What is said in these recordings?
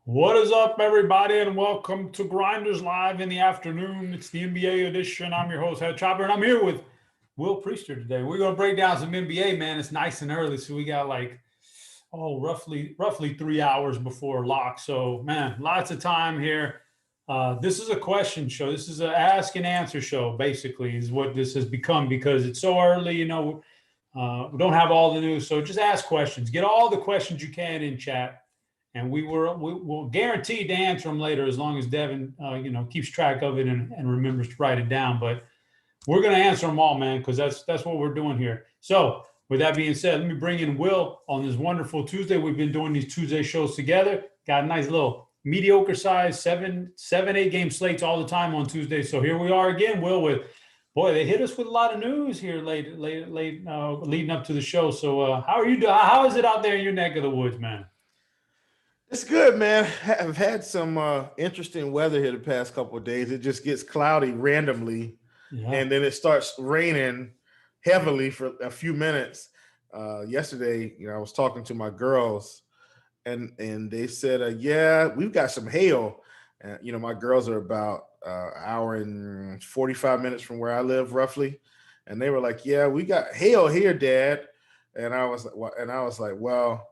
What is up, everybody, and welcome to Grinderslive in the afternoon. It's the NBA edition. I'm your host, Head Chopper, and I'm here with Will Priester today. We're going to break down some NBA, man. It's nice and early, so we got roughly 3 hours before lock. So, man, lots of time here. This is a question show. This is an ask and answer show, basically, is what this has become because it's so early, we don't have all the news. So just ask questions. Get all the questions you can in chat. And we will guarantee to answer them later as long as Devin, keeps track of it and remembers to write it down. But we're going to answer them all, man, because that's what we're doing here. So with that being said, let me bring in Will on this wonderful Tuesday. We've been doing these Tuesday shows together. Got a nice little mediocre size 8 game slates all the time on Tuesday. So here we are again, Will, they hit us with a lot of news here late leading up to the show. So how are you doing? How is it out there in your neck of the woods, man? It's good, man. I've had some interesting weather here the past couple of days. It just gets cloudy randomly, and then it starts raining heavily for a few minutes. Yesterday, I was talking to my girls, and they said, "Yeah, we've got some hail." My girls are about an hour and 45 minutes from where I live, roughly, and they were like, "Yeah, we got hail here, Dad." And I was like, "Well,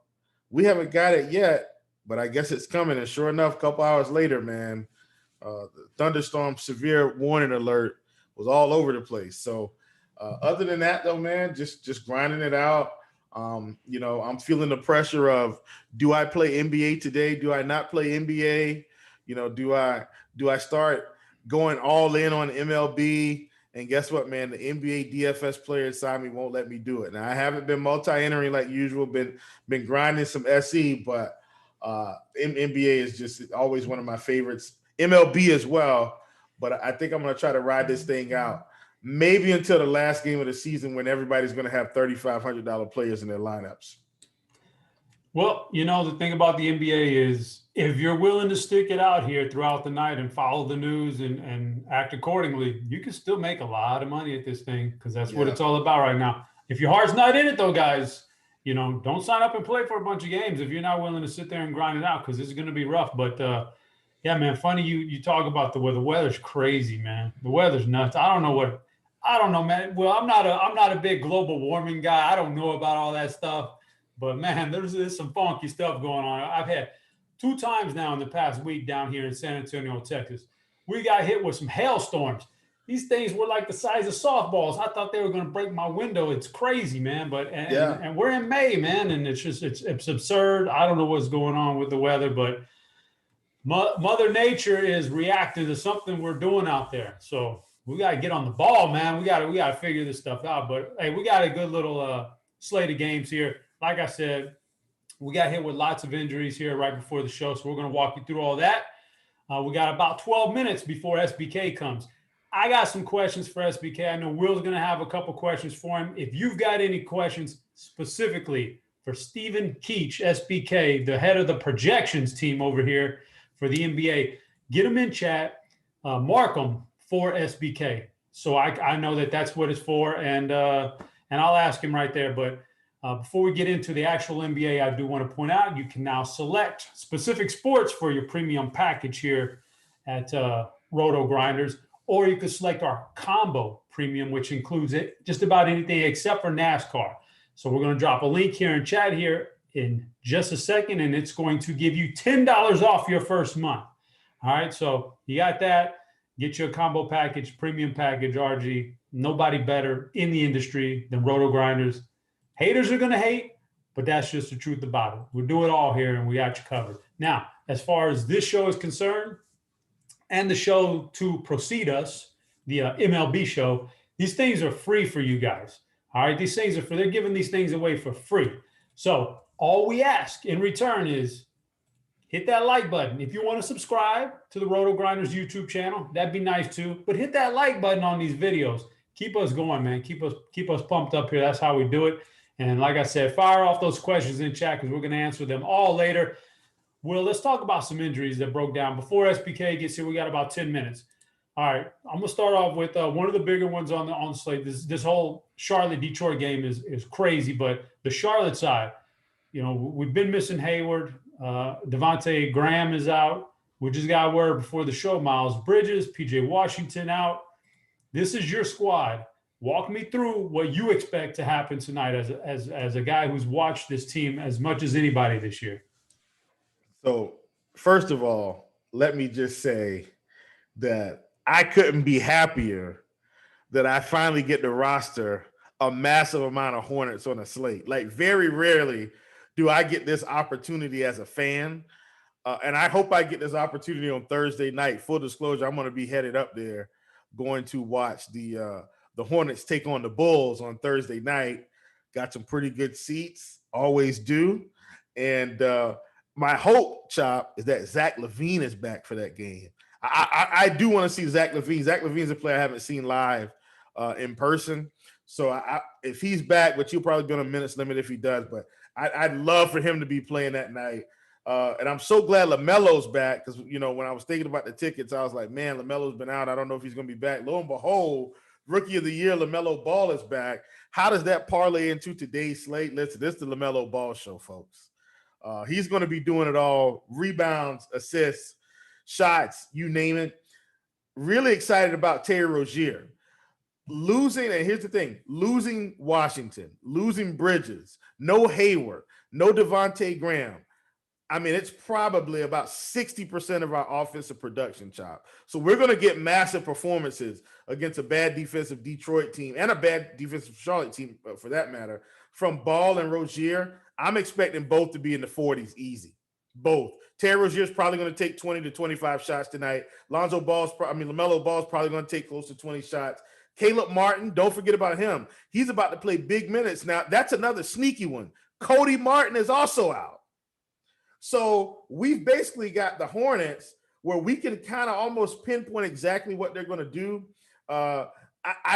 we haven't got it yet, but I guess it's coming." And sure enough, a couple hours later, man, the thunderstorm severe warning alert was all over the place. So other than that, though, man, just grinding it out. I'm feeling the pressure of, do I play NBA today? Do I not play NBA? Do I start going all in on MLB? And guess what, man? The NBA DFS player inside me won't let me do it. Now, I haven't been multi-entering like usual, been grinding some SE, but NBA is just always one of my favorites. MLB as well, but I think I'm going to try to ride this thing out maybe until the last game of the season when everybody's going to have $3,500 players in their lineups. Well, the thing about the NBA is if you're willing to stick it out here throughout the night and follow the news and act accordingly, you can still make a lot of money at this thing because that's what it's all about right now. If your heart's not in it, though, guys, don't sign up and play for a bunch of games if you're not willing to sit there and grind it out because it's going to be rough. But, yeah, man, funny you talk about the weather. The weather's crazy, man. The weather's nuts. I don't know, man. Well, I'm not a big global warming guy. I don't know about all that stuff. But, man, there's some funky stuff going on. I've had 2 times now in the past week down here in San Antonio, Texas. We got hit with some hailstorms. These things were like the size of softballs. I thought they were going to break my window. It's crazy, man. But and we're in May, man, and it's absurd. I don't know what's going on with the weather, but Mother Nature is reacting to something we're doing out there. So we got to get on the ball, man. We got to figure this stuff out. But hey, we got a good little slate of games here. Like I said, we got hit with lots of injuries here right before the show, so we're going to walk you through all that. We got about 12 minutes before SBK comes. I got some questions for SBK. I know Will's going to have a couple questions for him. If you've got any questions specifically for Stephen Keach, SBK, the head of the projections team over here for the NBA, get them in chat, mark them for SBK. So I know that's what it's for, and I'll ask him right there. But before we get into the actual NBA, I do want to point out you can now select specific sports for your premium package here at Rotogrinders, or you can select our combo premium, which includes just about anything except for NASCAR. So we're going to drop a link here in chat here in just a second, and it's going to give you $10 off your first month. All right, so you got that. Get you a combo package, premium package, RG. Nobody better in the industry than Rotogrinders. Haters are going to hate, but that's just the truth about it. We'll do it all here, and we got you covered. Now, as far as this show is concerned, and the show to precede us, the MLB show, these things are free for you guys. All right, these things are for, they're giving these things away for free. So all we ask in return is hit that like button. If you want to subscribe to the Rotogrinders YouTube channel, that'd be nice too. But hit that like button on these videos. Keep us going, man. Keep us pumped up here. That's how we do it. And like I said, fire off those questions in chat because we're going to answer them all later. Well, let's talk about some injuries that broke down. Before SBK gets here, we got about 10 minutes. All right, I'm going to start off with one of the bigger ones on the slate. This whole Charlotte-Detroit game is crazy, but the Charlotte side, we've been missing Hayward. Devontae Graham is out. We just got word before the show, Miles Bridges, PJ Washington out. This is your squad. Walk me through what you expect to happen tonight as a guy who's watched this team as much as anybody this year. So, first of all, let me just say that I couldn't be happier that I finally get to roster a massive amount of Hornets on a slate. Like, very rarely do I get this opportunity as a fan. And I hope I get this opportunity on Thursday night. Full disclosure, I'm going to be headed up there, going to watch the Hornets take on the Bulls on Thursday night. Got some pretty good seats, always do. And my hope, Chop, is that Zach LaVine is back for that game. I do want to see Zach LaVine. Zach LaVine's a player I haven't seen live in person. So if he's back, which he'll probably be on a minutes limit if he does, but I'd love for him to be playing that night. And I'm so glad LaMelo's back because, you know, when I was thinking about the tickets, I was like, man, LaMelo's been out. I don't know if he's going to be back. Lo and behold, Rookie of the Year, LaMelo Ball is back. How does that parlay into today's slate? Listen, this is the LaMelo Ball show, folks. He's going to be doing it all. Rebounds, assists, shots, you name it. Really excited about Terry Rozier. Losing, and here's the thing, losing Washington, losing Bridges, no Hayward, no Devontae Graham. I mean, it's probably about 60% of our offensive production, Chop. So we're going to get massive performances against a bad defensive Detroit team and a bad defensive Charlotte team, for that matter, from Ball and Rozier. I'm expecting both to be in the 40s easy. Both. Terry Rozier is probably going to take 20 to 25 shots tonight. LaMelo Ball is probably going to take close to 20 shots. Caleb Martin, don't forget about him. He's about to play big minutes. Now, that's another sneaky one. Cody Martin is also out. So we've basically got the Hornets where we can kind of almost pinpoint exactly what they're going to do. I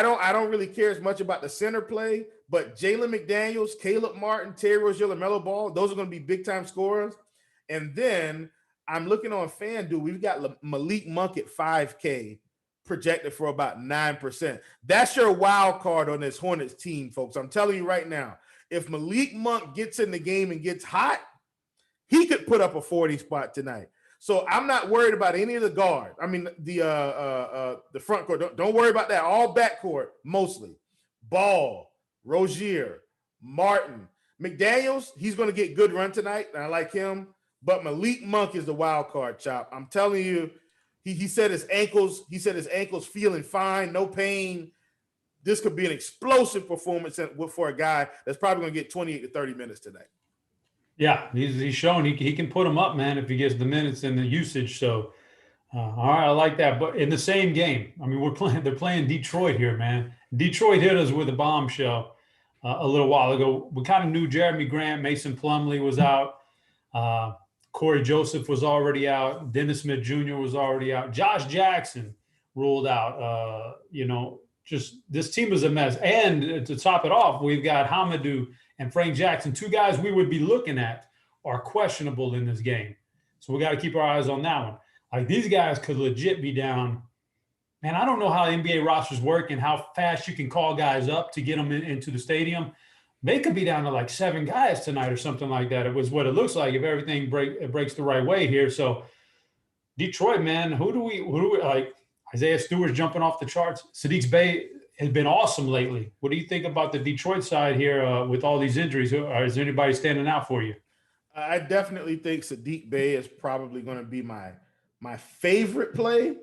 don't really care as much about the center play, but Jalen McDaniels, Caleb Martin, Terry Rozier, LaMelo Ball, those are going to be big-time scorers. And then I'm looking on FanDuel. We've got Malik Monk at 5K projected for about 9%. That's your wild card on this Hornets team, folks. I'm telling you right now, if Malik Monk gets in the game and gets hot, he could put up a 40 spot tonight. So I'm not worried about any of the guard. I mean, the front court. Don't worry about that. All backcourt, mostly. Ball, Rozier, Martin. McDaniels, he's going to get good run tonight, and I like him. But Malik Monk is the wild card, Chop. I'm telling you, he said his ankles feeling fine, no pain. This could be an explosive performance for a guy that's probably going to get 28 to 30 minutes tonight. Yeah, he's shown he can put them up, man, if he gets the minutes and the usage. So, all right, I like that. But in the same game, I mean, they're playing Detroit here, man. Detroit hit us with a bombshell a little while ago. We kind of knew Jeremy Grant, Mason Plumlee was out. Corey Joseph was already out. Dennis Smith Jr. was already out. Josh Jackson ruled out. Just this team is a mess. And to top it off, we've got Hamidou and Frank Jackson, two guys we would be looking at are questionable in this game. So we got to keep our eyes on that one. Like, these guys could legit be down. Man, I don't know how NBA rosters work and how fast you can call guys up to get them into the stadium. They could be down to like 7 guys tonight or something like that. It was what it looks like if everything breaks the right way here. So Detroit, man, who do we like? Isaiah Stewart's jumping off the charts. Sadiq Bey has been awesome lately. What do you think about the Detroit side here with all these injuries? Is there anybody standing out for you? I definitely think Sadiq Bey is probably going to be my favorite play.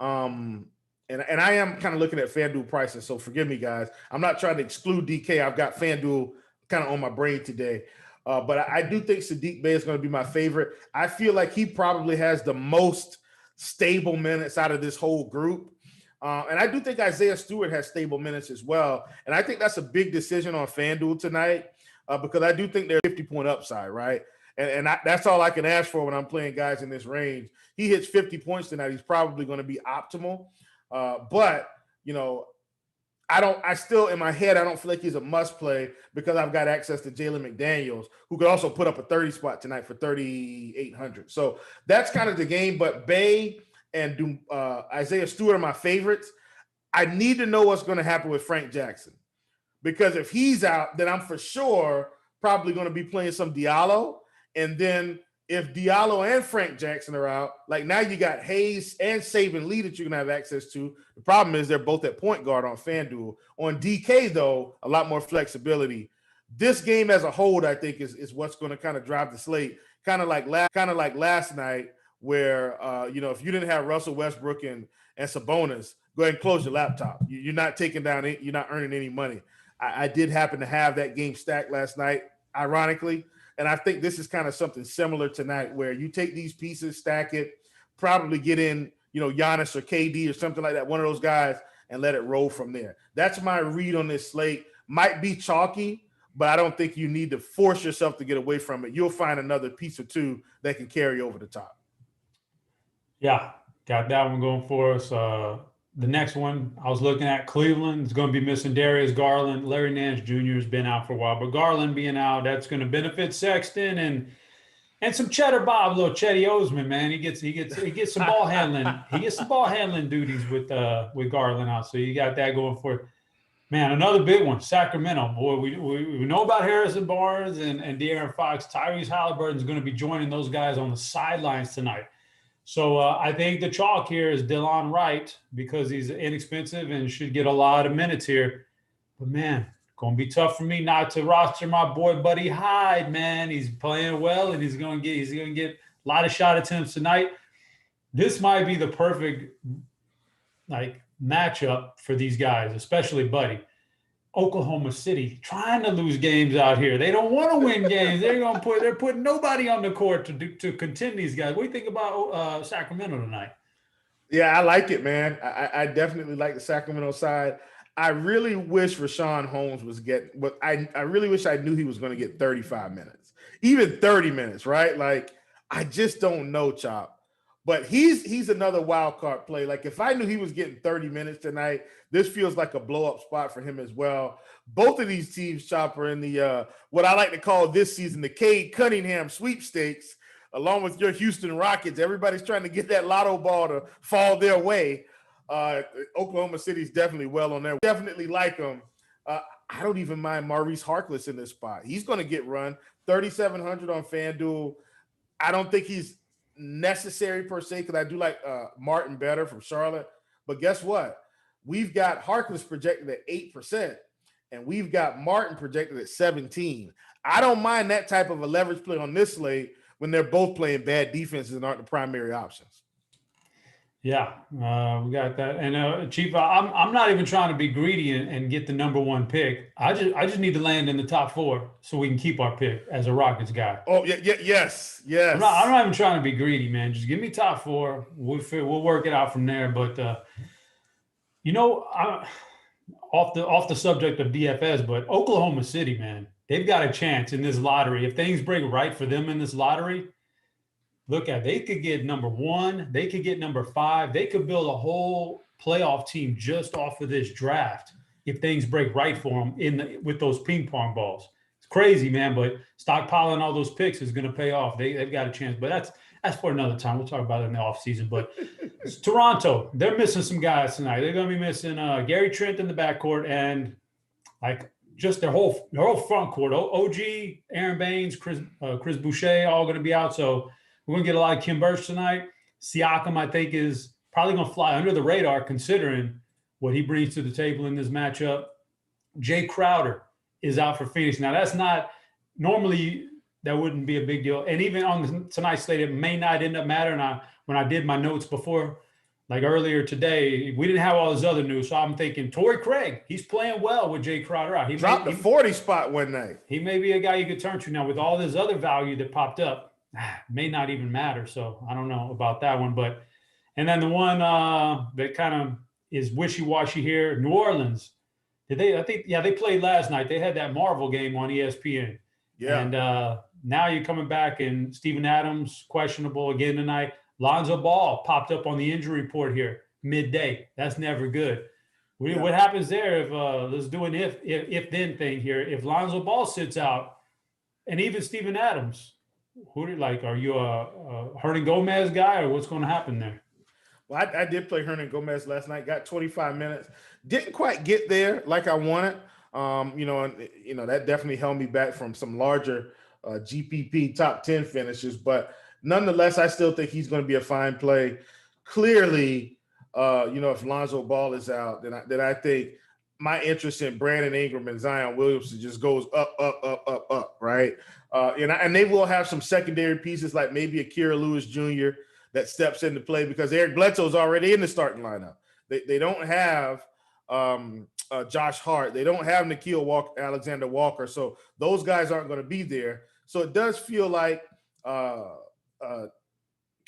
And I am kind of looking at FanDuel prices, so forgive me, guys. I'm not trying to exclude DK. I've got FanDuel kind of on my brain today. But I do think Sadiq Bey is going to be my favorite. I feel like he probably has the most stable minutes out of this whole group. And I do think Isaiah Stewart has stable minutes as well. And I think that's a big decision on FanDuel tonight because I do think they're 50-point upside, right? And that's all I can ask for when I'm playing guys in this range. He hits 50 points tonight. He's probably going to be optimal. But, I still, in my head, I don't feel like he's a must play because I've got access to Jalen McDaniels, who could also put up a 30 spot tonight for 3,800. So that's kind of the game. But Bey and Isaiah Stewart are my favorites. I need to know what's going to happen with Frank Jackson, because if he's out, then I'm for sure probably going to be playing some Diallo. And then if Diallo and Frank Jackson are out, like now you got Hayes and Saban Lee that you're gonna have access to. The problem is they're both at point guard on FanDuel. On DK though, a lot more flexibility. This game as a whole, I think, is what's going to kind of drive the slate. Kind of like last night, where if you didn't have Russell Westbrook and Sabonis, go ahead and close your laptop. You're not taking down, you're not earning any money. I did happen to have that game stacked last night, ironically. And I think this is kind of something similar tonight where you take these pieces, stack it, probably get in, Giannis or KD or something like that, one of those guys, and let it roll from there. That's my read on this slate. Might be chalky, but I don't think you need to force yourself to get away from it. You'll find another piece or two that can carry over the top. Yeah, got that one going for us. The next one I was looking at, Cleveland is going to be missing Darius Garland. Larry Nance Jr. has been out for a while, but Garland being out, that's going to benefit Sexton and some Cheddar Bob, little Chetty Osman, man. He gets some ball handling. He gets some ball handling duties with Garland out. So you got that going for it. Man, another big one, Sacramento. Boy, we know about Harrison Barnes and De'Aaron Fox. Tyrese Halliburton is going to be joining those guys on the sidelines tonight. So I think the chalk here is Delon Wright because he's inexpensive and should get a lot of minutes here. But, man, going to be tough for me not to roster my boy Buddy Hyde, man. He's playing well, and he's going to get a lot of shot attempts tonight. This might be the perfect, matchup for these guys, especially Buddy. Oklahoma City trying to lose games out here. They don't want to win games. They're putting nobody on the court to contend these guys. What do you think about Sacramento tonight? Yeah, I like it, man. I definitely like the Sacramento side. I really wish Rashawn Holmes was getting, but I really wish I knew he was going to get 35 minutes, even 30 minutes, right? Like, I just don't know, Chop. But he's another wild card play. Like, if I knew he was getting 30 minutes tonight, this feels like a blow-up spot for him as well. Both of these teams, Chop, are in the what I like to call this season the Cade Cunningham sweepstakes, along with your Houston Rockets. Everybody's trying to get that lotto ball to fall their way. Oklahoma City's definitely well on there. Definitely like them. I don't even mind Maurice Harkless in this spot. He's going to get run 3,700 on FanDuel. I don't think he's necessary per se because I do like Martin better from Charlotte. But guess what? We've got Harkless projected at 8%, and we've got Martin projected at 17%. I don't mind that type of a leverage play on this slate when they're both playing bad defenses and aren't the primary options. Yeah, we got that. And Chief, I'm not even trying to be greedy and get the number one pick. I just need to land in the top 4 so we can keep our pick as a Rockets guy. Oh yeah, yes. I'm not even trying to be greedy, man. Just give me top 4. We'll work it out from there. But off the subject of DFS, but Oklahoma City, man, they've got a chance in this lottery. If things break right for them in this lottery, they could get number 1. They could get number 5. They could build a whole playoff team just off of this draft if things break right for them with those ping pong balls. It's crazy, man, but stockpiling all those picks is going to pay off. They've got a chance, but that's for another time. We'll talk about it in the offseason. But it's Toronto, they're missing some guys tonight. They're going to be missing Gary Trent in the backcourt and just their whole front court. OG, Aaron Baines, Chris Boucher, all going to be out. So we're going to get a lot of Kim Birch tonight. Siakam, I think, is probably going to fly under the radar considering what he brings to the table in this matchup. Jay Crowder is out for Phoenix. Now, that's not – normally that wouldn't be a big deal. And even on tonight's slate, it may not end up mattering. When I did my notes before, like earlier today, we didn't have all this other news. So I'm thinking Torrey Craig, he's playing well with Jay Crowder out. He dropped the 40 spot one night. He may be a guy you could turn to now with all this other value that popped up. May not even matter. So I don't know about that one. And then the one that kind of is wishy-washy here, New Orleans. They played last night. They had that Marvel game on ESPN. Yeah. And now you're coming back and Steven Adams, questionable again tonight. Lonzo Ball popped up on the injury report here midday. That's never good. What happens there if let's do an if then thing here. If Lonzo Ball sits out and even Steven Adams, who do you like? Are you a Hernan Gomez guy or what's going to happen there? Well, I did play Hernan Gomez last night, got 25 minutes. Didn't quite get there like I wanted. That definitely held me back from some larger GPP top 10 finishes. But nonetheless, I still think he's going to be a fine play. Clearly, if Lonzo Ball is out, then I think my interest in Brandon Ingram and Zion Williamson just goes up, right? And they will have some secondary pieces like maybe Akira Lewis Jr. that steps into play because Eric Bledsoe's already in the starting lineup. They don't have Josh Hart. They don't have Alexander Walker. So those guys aren't going to be there. So it does feel like Kira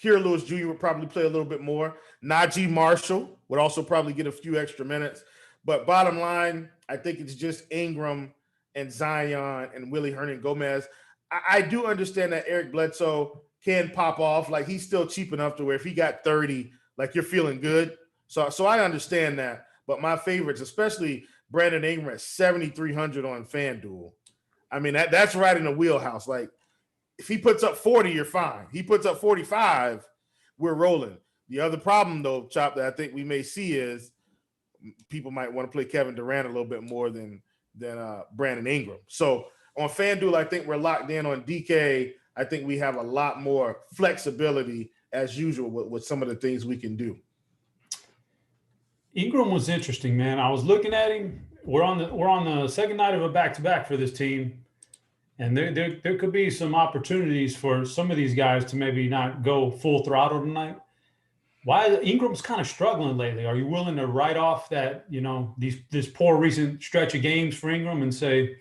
Lewis Jr. would probably play a little bit more. Najee Marshall would also probably get a few extra minutes. But bottom line, I think it's just Ingram and Zion and Willie Hernangomez. I do understand that Eric Bledsoe can pop off. Like, he's still cheap enough to where if he got 30, like, you're feeling good. So I understand that. But my favorites, especially Brandon Ingram at 7,300 on FanDuel. I mean, that's right in the wheelhouse. Like, if he puts up 40, you're fine. He puts up 45, we're rolling. The other problem, though, Chop, that I think we may see is people might want to play Kevin Durant a little bit more than Brandon Ingram. So on FanDuel, I think we're locked in. On DK, I think we have a lot more flexibility as usual with some of the things we can do. Ingram was interesting, man. I was looking at him. We're on the second night of a back-to-back for this team, and there could be some opportunities for some of these guys to maybe not go full throttle tonight. Why Ingram's kind of struggling lately? Are you willing to write off that, this poor recent stretch of games for Ingram and say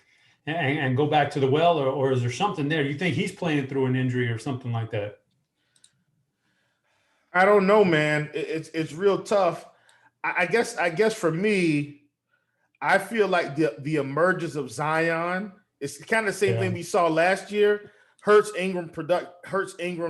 and go back to the well, or is there something there? You think he's playing through an injury or something like that? I don't know, man. It's real tough. I guess for me, I feel like the emergence of Zion is kind of the same thing we saw last year. Hurts Ingram's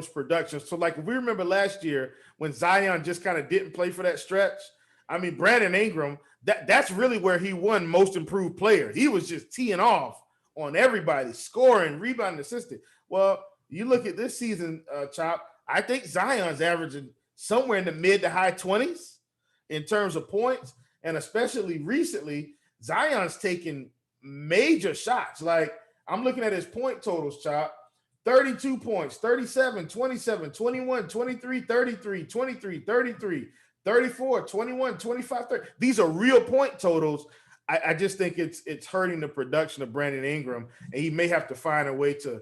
production. So, like, if we remember last year when Zion just kind of didn't play for that stretch, I mean, Brandon Ingram, that's really where he won most improved player. He was just teeing off on everybody, scoring, rebounding, assisting. Well, you look at this season, Chop, I think Zion's averaging somewhere in the mid to high 20s in terms of points. And especially recently, Zion's taken major shots. Like, I'm looking at his point totals, Chop. 32 points, 37, 27, 21, 23, 33, 23, 33, 34, 21, 25, 30. These are real point totals. I just think it's hurting the production of Brandon Ingram, and he may have to find a way to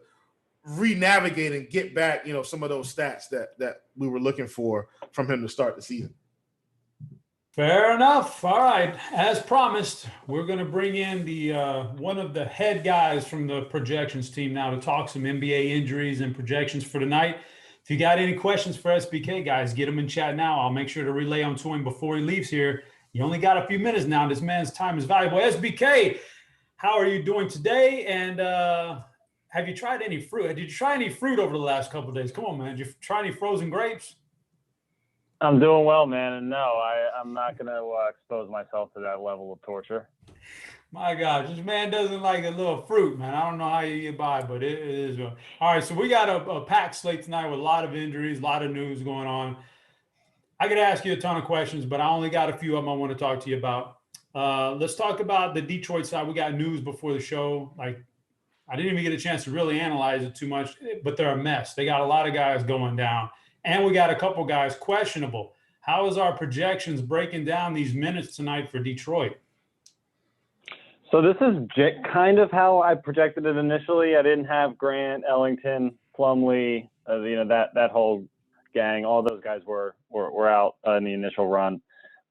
re-navigate and get back, some of those stats that we were looking for from him to start the season. Fair enough. All right. As promised, we're going to bring in the one of the head guys from the projections team now to talk some NBA injuries and projections for tonight. If you got any questions for SBK, guys, get them in chat now. I'll make sure to relay them to him before he leaves here. You only got a few minutes now. This man's time is valuable. SBK, how are you doing today? And have you tried any fruit? Did you try any fruit over the last couple of days? Come on, man. Did you try any frozen grapes? I'm doing well, man, and no, I'm not going to expose myself to that level of torture. My God, this man doesn't like a little fruit, man. I don't know how you get by, but it is. All right, so we got a packed slate tonight with a lot of injuries, a lot of news going on. I could ask you a ton of questions, but I only got a few of them I want to talk to you about. Let's talk about the Detroit side. We got news before the show. Like, I didn't even get a chance to really analyze it too much, but they're a mess. They got a lot of guys going down. And we got a couple guys questionable. How is our projections breaking down these minutes tonight for Detroit? So this is kind of how I projected it initially. I didn't have Grant, Ellington, Plumlee, that whole gang. All those guys were out in the initial run.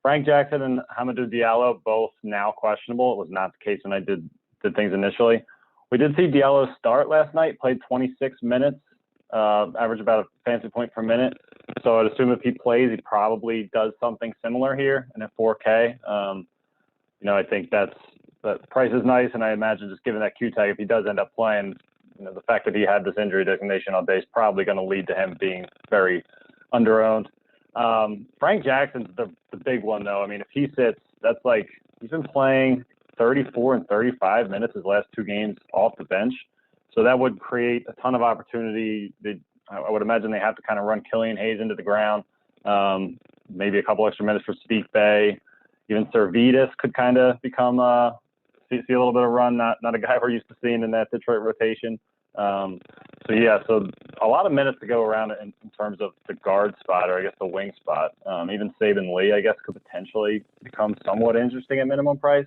Frank Jackson and Hamidou Diallo both now questionable. It was not the case when I did things initially. We did see Diallo start last night, played 26 minutes. Average about a fantasy point per minute. So I'd assume if he plays, he probably does something similar here in a 4K. I think that price is nice, and I imagine just given that Q tag, if he does end up playing, the fact that he had this injury designation all day is probably going to lead to him being very underowned. Frank Jackson's the big one, though. I mean, if he sits, that's like he's been playing 34 and 35 minutes his last two games off the bench. So that would create a ton of opportunity. I would imagine they have to kind of run Killian Hayes into the ground. Maybe a couple extra minutes for Steve Bay. Even Servetus could kind of become see a little bit of run. Not a guy we're used to seeing in that Detroit rotation. So a lot of minutes to go around in terms of the guard spot, or I guess the wing spot. Even Saban Lee, I guess, could potentially become somewhat interesting at minimum price.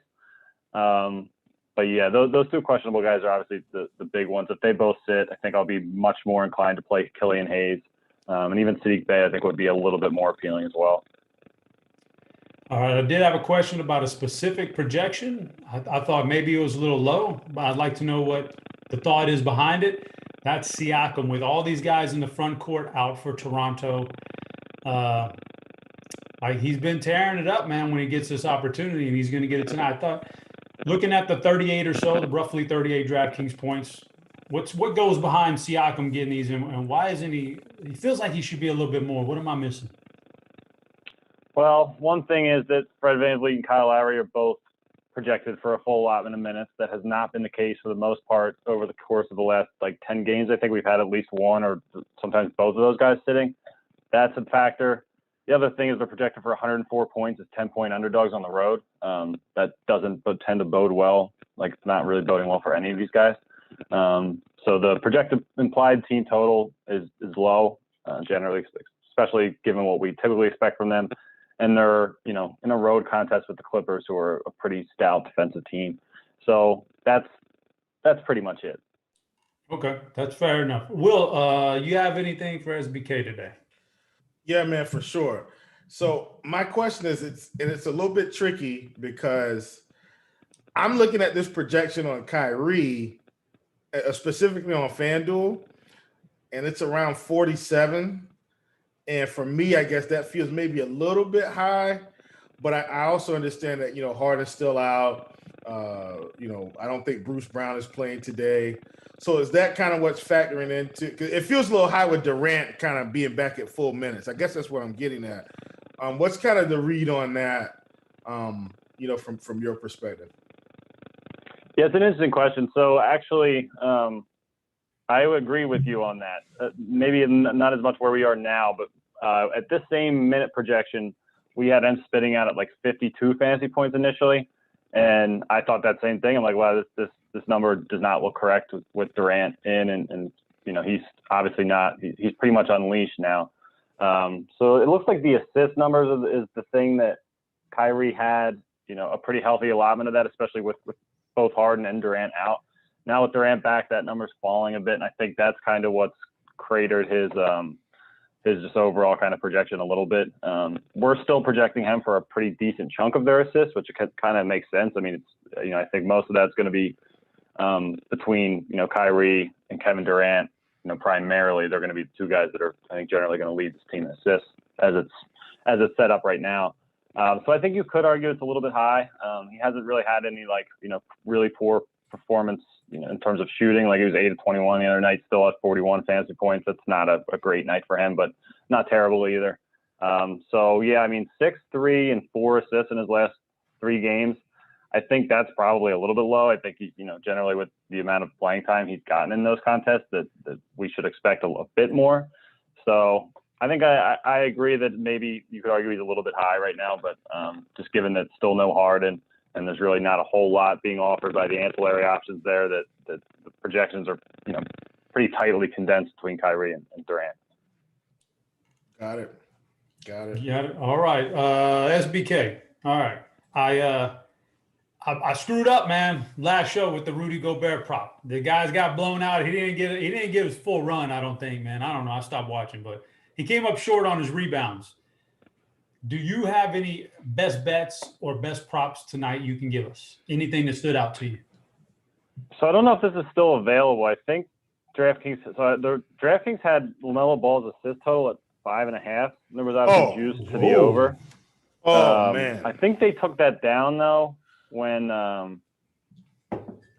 But yeah, those two questionable guys are obviously the big ones. If they both sit, I think I'll be much more inclined to play Killian Hayes. And even Sadiq Bey, I think, would be a little bit more appealing as well. All right, I did have a question about a specific projection. I thought maybe it was a little low, but I'd like to know what the thought is behind it. That's Siakam with all these guys in the front court out for Toronto. He's been tearing it up, man, when he gets this opportunity, and he's going to get it tonight. I thought, looking at the 38 or so, the roughly 38 DraftKings points, what goes behind Siakam getting these, and why isn't he? He feels like he should be a little bit more. What am I missing? Well, one thing is that Fred VanVleet and Kyle Lowry are both projected for a full allotment of minutes. That has not been the case for the most part over the course of the last 10 games. I think we've had at leleast one or sometimes both of those guys sitting. That's a factor. The other thing is they're projected for 104 points as 10-point underdogs on the road. That doesn't tend to bode well. It's not really boding well for any of these guys. So the projected implied team total is low, generally, especially given what we typically expect from them. And they're, in a road contest with the Clippers, who are a pretty stout defensive team. So that's pretty much it. Okay, that's fair enough. Will, you have anything for SBK today? Yeah, man, for sure. So my question is, it's a little bit tricky because I'm looking at this projection on Kyrie, specifically on FanDuel, and it's around 47. And for me, I guess that feels maybe a little bit high, but I also understand that, Harden's still out. I don't think Bruce Brown is playing today. So is that kind of what's factoring into, because it feels a little high with Durant kind of being back at full minutes. I guess that's what I'm getting at. What's kind of the read on that, from your perspective? Yeah, it's an interesting question. So actually, I would agree with you on that. Maybe not as much where we are now, but at this same minute projection, we had them spitting out at 52 fantasy points initially, and I thought that same thing. I'm like, wow, this number does not look correct with Durant in, and he's obviously not. He's pretty much unleashed now. So it looks like the assist numbers is the thing that Kyrie had, a pretty healthy allotment of that, especially with both Harden and Durant out. Now with Durant back, that number's falling a bit, and I think that's kind of what's cratered his just overall kind of projection a little bit. We're still projecting him for a pretty decent chunk of their assists, which kind of makes sense. I mean, it's I think most of that's going to be between Kyrie and Kevin Durant. Primarily they're going to be the two guys that are, I think, generally going to lead this team in assists as it's set up right now. So I think you could argue it's a little bit high. He hasn't really had any really poor performance in terms of shooting. He was 8 of 21 the other night, still at 41 fantasy points. That's not a great night for him, but not terrible either. So yeah, I mean, 6, 3, and 4 assists in his last 3 games. I think that's probably a little bit low. I think he, generally with the amount of playing time he's gotten in those contests, that we should expect a bit more. So I think I agree that maybe you could argue he's a little bit high right now, but just given that still no Harden, and there's really not a whole lot being offered by the ancillary options there, that the projections are, pretty tightly condensed between Kyrie and Durant. Got it. Yeah. All right. SBK. All right. I screwed up, man, last show with the Rudy Gobert prop. The guys got blown out. He didn't get his full run, I don't think, man. I don't know. I stopped watching, but he came up short on his rebounds. Do you have any best bets or best props tonight you can give us? Anything that stood out to you? So I don't know if this is still available. I think DraftKings had LaMelo Ball's assist total at 5.5. There was obviously juice to the over. Man. I think they took that down though when I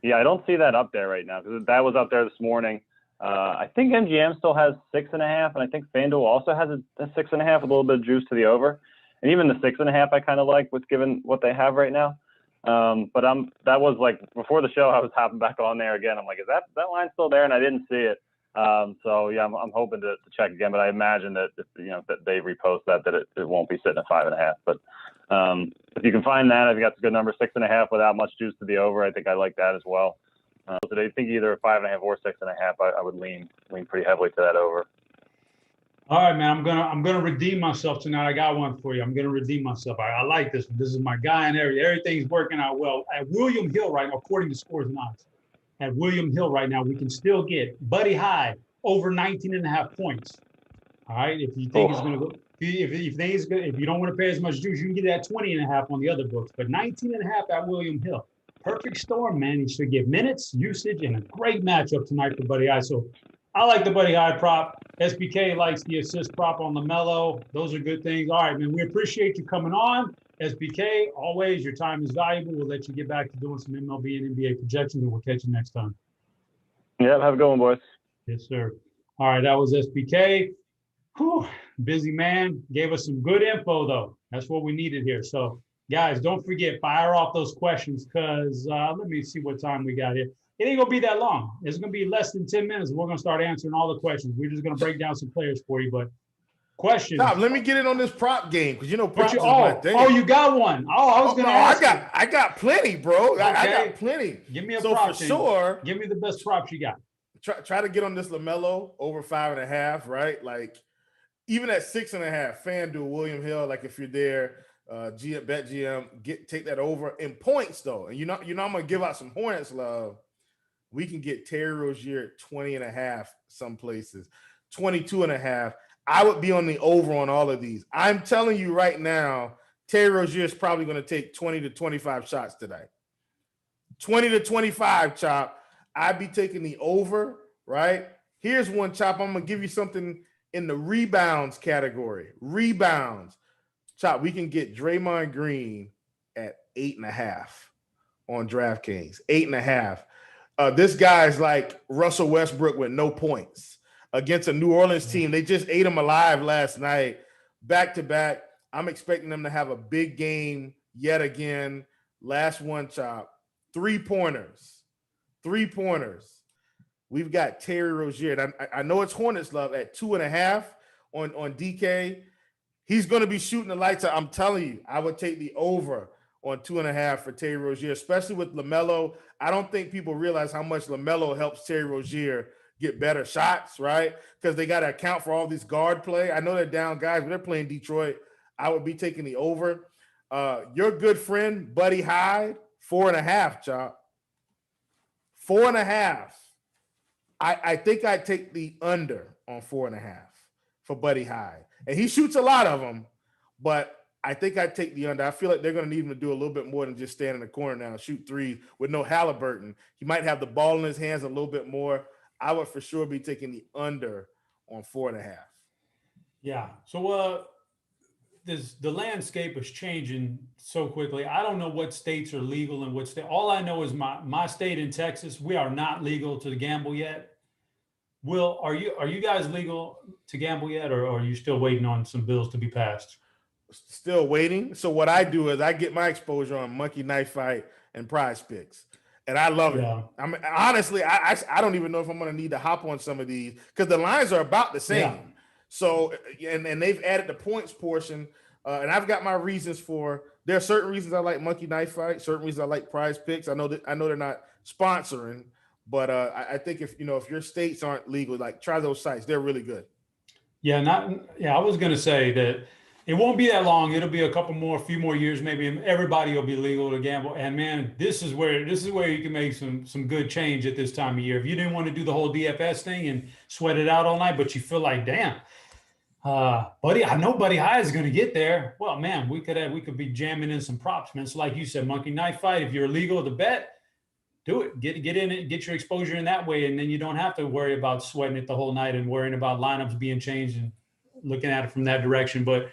don't see that up there right now, because that was up there this morning. I think MGM still has 6.5, and I think FanDuel also has a 6.5 with a little bit of juice to the over. And even the 6.5 I kind of like, with given what they have right now. But that was before the show, I was hopping back on there again. I'm like, is that line still there? And I didn't see it. So yeah, I'm hoping to check again, but I imagine that if they repost that it won't be sitting at 5.5. But if you can find that, I think that's a good number. 6.5 without much juice to the over. I think I like that as well. So I think either 5.5 or 6.5. I would lean pretty heavily to that over. All right, man. I'm gonna redeem myself tonight. I got one for you. I'm gonna redeem myself. I like this one. This is my guy, and everything's working out well. At William Hill right now, according to Scores and Odds, at William Hill right now, we can still get Buddy Hyde over 19.5 points. All right. If you think it's gonna go, if you think it's good, if you don't want to pay as much juice, you can get that 20.5 on the other books. But 19.5 at William Hill. Perfect storm, man. He should get minutes, usage, and a great matchup tonight for Buddy Hyde. So I like the Buddy Hyde prop. SBK likes the assist prop on LaMelo. Those are good things. All right, man. We appreciate you coming on. SBK, always, your time is valuable. We'll let you get back to doing some MLB and NBA projections, and we'll catch you next time. Yeah, have a good one, boys. Yes, sir. All right, that was SBK. Whew, busy man. Gave us some good info, though. That's what we needed here. So, guys, don't forget, fire off those questions because let me see what time we got here. It ain't going to be that long. It's going to be less than 10 minutes. We're going to start answering all the questions. We're just going to break down some players for you. But questions. Stop, let me get in on this prop game because props is my thing. Oh, you got one. Oh, I was going to ask. I got plenty, bro. Okay. I got plenty. Give me a prop. So for sure, give me the best props you got. Try to get on this LaMelo over 5.5, right? Like even at 6.5, FanDuel, William Hill. Like if you're there, BetGM, take that over in points though. And I'm gonna give out some Hornets love. We can get Terry Rozier at 20.5 some places, 22.5. I would be on the over on all of these. I'm telling you right now, Terry Rozier is probably going to take 20 to 25 shots today. 20 to 25, Chop. I'd be taking the over, right? Here's one, Chop. I'm going to give you something in the rebounds category. Rebounds. Chop, we can get Draymond Green at 8.5 on DraftKings. 8.5. This guy's like Russell Westbrook with no points against a New Orleans team. They just ate him alive last night, back to back. I'm expecting them to have a big game yet again. Last one, Chop. 3-pointers. 3-pointers. We've got Terry Rozier. And I know it's Hornets love at 2.5 on DK. He's going to be shooting the lights out. I'm telling you, I would take the over on 2.5 for Terry Rozier, especially with LaMelo. I don't think people realize how much LaMelo helps Terry Rozier get better shots, right? Because they got to account for all this guard play. I know they're down guys, but they're playing Detroit. I would be taking the over. Your good friend, Buddy Hyde, 4.5, Chop. 4.5. I think I'd take the under on 4.5 for Buddy Hyde. And he shoots a lot of them, but I think I'd take the under. I feel like they're going to need him to do a little bit more than just stand in the corner now and shoot threes with no Halliburton. He might have the ball in his hands a little bit more. I would for sure be taking the under on 4.5. Yeah. So the landscape is changing so quickly. I don't know what states are legal and what state. All I know is my state in Texas, we are not legal to gamble yet. Will, are you guys legal to gamble yet, or are you still waiting on some bills to be passed? Still waiting. So what I do is I get my exposure on Monkey Knife Fight and Prize Picks, and I love it. I mean, honestly, I don't even know if I'm going to need to hop on some of these because the lines are about the same. Yeah. So and they've added the points portion, and I've got my reasons for. There are certain reasons I like Monkey Knife Fight, certain reasons I like Prize Picks. I know they're not sponsoring, but I think if your states aren't legal, like try those sites. They're really good. Yeah, I was going to say that. It won't be that long. It'll be a few more years, maybe, and everybody will be legal to gamble. And man, this is where you can make some good change at this time of year. If you didn't want to do the whole DFS thing and sweat it out all night, but you feel like, damn, I know Buddy Hyde is going to get there. Well, man, we could be jamming in some props, man. So like you said, Monkey Knife Fight. If you're legal to bet, do it. Get in it, get your exposure in that way, and then you don't have to worry about sweating it the whole night and worrying about lineups being changed and looking at it from that direction. But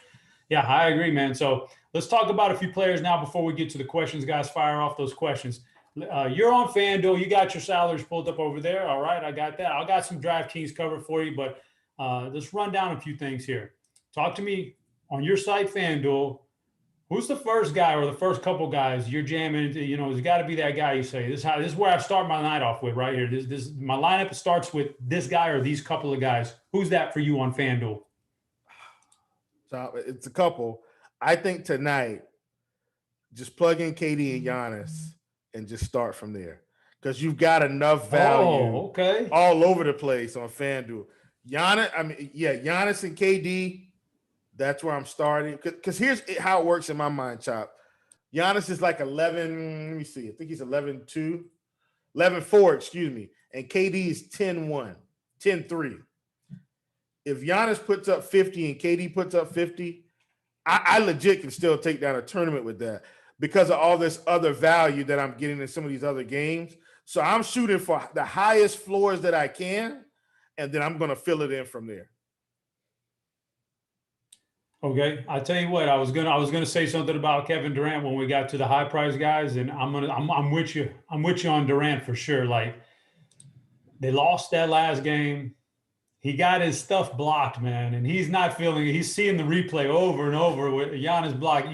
yeah, I agree, man. So let's talk about a few players now before we get to the questions. Guys, fire off those questions. You're on FanDuel. You got your salaries pulled up over there. All right, I got that. I got some DraftKings covered for you, but let's run down a few things here. Talk to me on your site, FanDuel. Who's the first guy or the first couple guys you're jamming into? There's got to be that guy you say, this is where I start my night off with right here. This my lineup starts with this guy or these couple of guys. Who's that for you on FanDuel? So it's a couple. I think tonight, just plug in KD and Giannis and just start from there. because you've got enough value all over the place on FanDuel. Giannis and KD, that's where I'm starting. Because here's how it works in my mind, Chop. Giannis is like 11, let me see. I think he's 11-2, 11-4, excuse me. And KD is 10-1, 10-3. If Giannis puts up 50 and KD puts up 50, I legit can still take down a tournament with that because of all this other value that I'm getting in some of these other games. So I'm shooting for the highest floors that I can, and then I'm going to fill it in from there. Okay, I tell you what, I was gonna say something about Kevin Durant when we got to the high price guys, and I'm with you. I'm with you on Durant for sure. Like, they lost that last game. He got his stuff blocked, man, and he's not feeling it. He's seeing the replay over and over with Giannis blocked.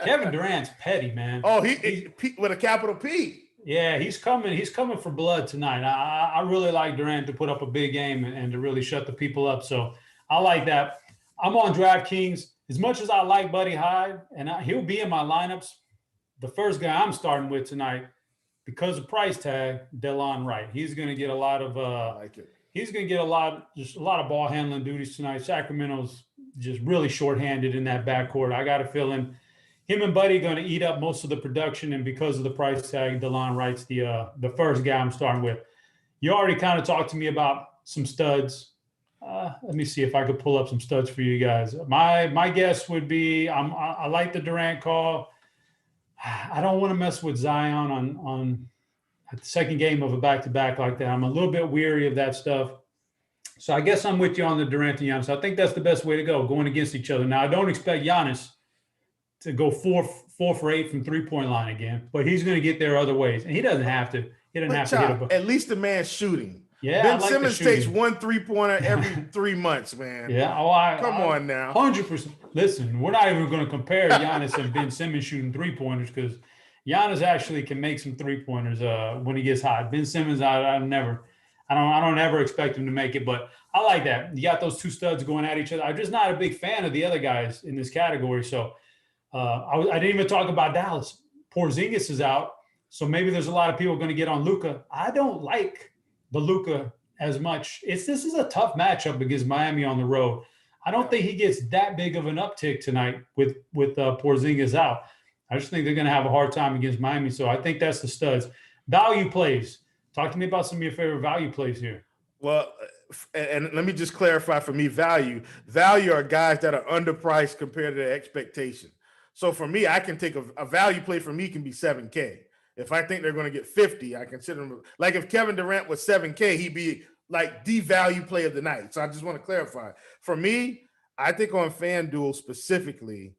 Kevin Durant's petty, man. Oh, he with a capital P. Yeah, he's coming for blood tonight. I really like Durant to put up a big game and to really shut the people up. So I like that. I'm on DraftKings. As much as I like Buddy Hyde, and he'll be in my lineups, the first guy I'm starting with tonight, because of price tag, DeLon Wright. He's going to get a lot of He's going to get a lot of ball handling duties tonight. Sacramento's just really shorthanded in that backcourt. I got a feeling him and Buddy going to eat up most of the production, and because of the price tag, DeLon Wright's the first guy I'm starting with. You already kind of talked to me about some studs. Let me see if I could pull up some studs for you guys. My guess would be I like the Durant call. I don't want to mess with Zion on the second game of a back-to-back like that. I'm a little bit weary of that stuff. So I guess I'm with you on the Durant and Giannis. I think that's the best way to go, going against each other. Now, I don't expect Giannis to go 4 for 8 from three-point line again, but he's going to get there other ways, and he doesn't have to. He doesn't have to hit at least the man's shooting. Yeah, Ben Simmons takes 1 3-pointer every 3 months, man. Yeah, come on now. 100%. Listen, we're not even going to compare Giannis and Ben Simmons shooting 3-pointers because Giannis actually can make some 3-pointers when he gets hot. Ben Simmons, I don't ever expect him to make it, but I like that. You got those two studs going at each other. I'm just not a big fan of the other guys in this category. So I didn't even talk about Dallas. Porzingis is out, so maybe there's a lot of people going to get on Luka. I don't like the Luka as much. This is a tough matchup against Miami on the road. I don't think he gets that big of an uptick tonight with Porzingis out. I just think they're going to have a hard time against Miami. So I think that's the studs. Value plays. Talk to me about some of your favorite value plays here. Well, and let me just clarify for me, value are guys that are underpriced compared to their expectation. So for me, I can take a value play for me can be $7K. If I think they're going to get 50, I consider them. Like if Kevin Durant was $7K, he'd be like the value play of the night. So I just want to clarify. For me, I think on FanDuel specifically,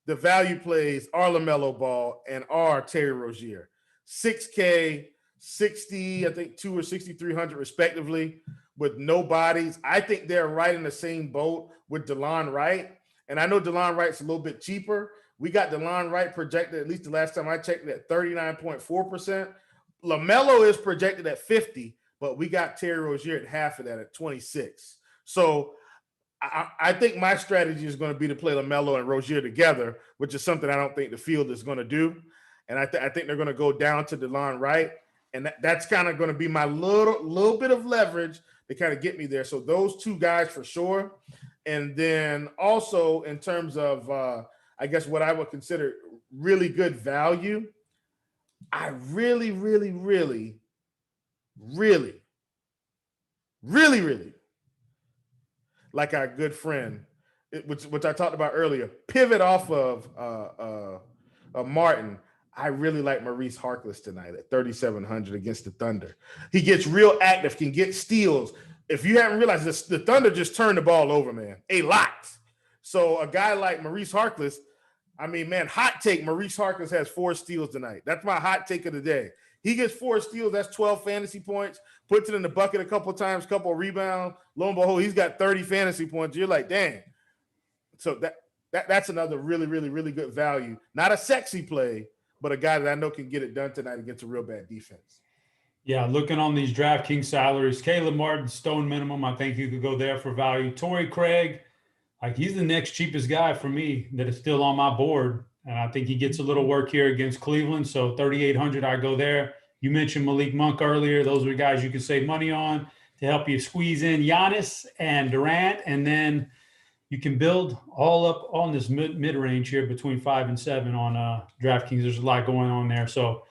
the value plays are LaMelo Ball and are Terry Rozier. 6K, 60, I think 2 or 6,300 respectively with no bodies. I think they're right in the same boat with DeLon Wright. And I know DeLon Wright's a little bit cheaper. We got DeLon Wright projected, at least the last time I checked, at 39.4%. LaMelo is projected at 50, but we got Terry Rozier at half of that at 26. So I think my strategy is going to be to play LaMelo and Rozier together, which is something I don't think the field is going to do. And I think they're going to go down to DeLon Wright. And that's kind of going to be my little bit of leverage to kind of get me there. So those two guys for sure. And then also in terms of, I guess what I would consider really good value, I really like our good friend, which I talked about earlier, pivot off of Martin. I really like Maurice Harkless tonight at 3,700 against the Thunder. He gets real active, can get steals. If you haven't realized this, the Thunder just turned the ball over, man, a lot. So a guy like Maurice Harkless, I mean, man, hot take, Maurice Harkless has 4 steals tonight. That's my hot take of the day. He gets 4 steals. That's 12 fantasy points. Puts it in the bucket a couple of times, couple of rebounds. Lo and behold, he's got 30 fantasy points. You're like, dang. So that's another really good value. Not a sexy play, but a guy that I know can get it done tonight against a real bad defense. Yeah, looking on these DraftKings salaries, Caleb Martin, stone minimum. I think you could go there for value. Torrey Craig, like he's the next cheapest guy for me that is still on my board. And I think he gets a little work here against Cleveland. So 3,800, I go there. You mentioned Malik Monk earlier. Those are guys you can save money on to help you squeeze in Giannis and Durant, and then you can build all up on this mid range here between 5 and 7 on DraftKings. There's a lot going on there. So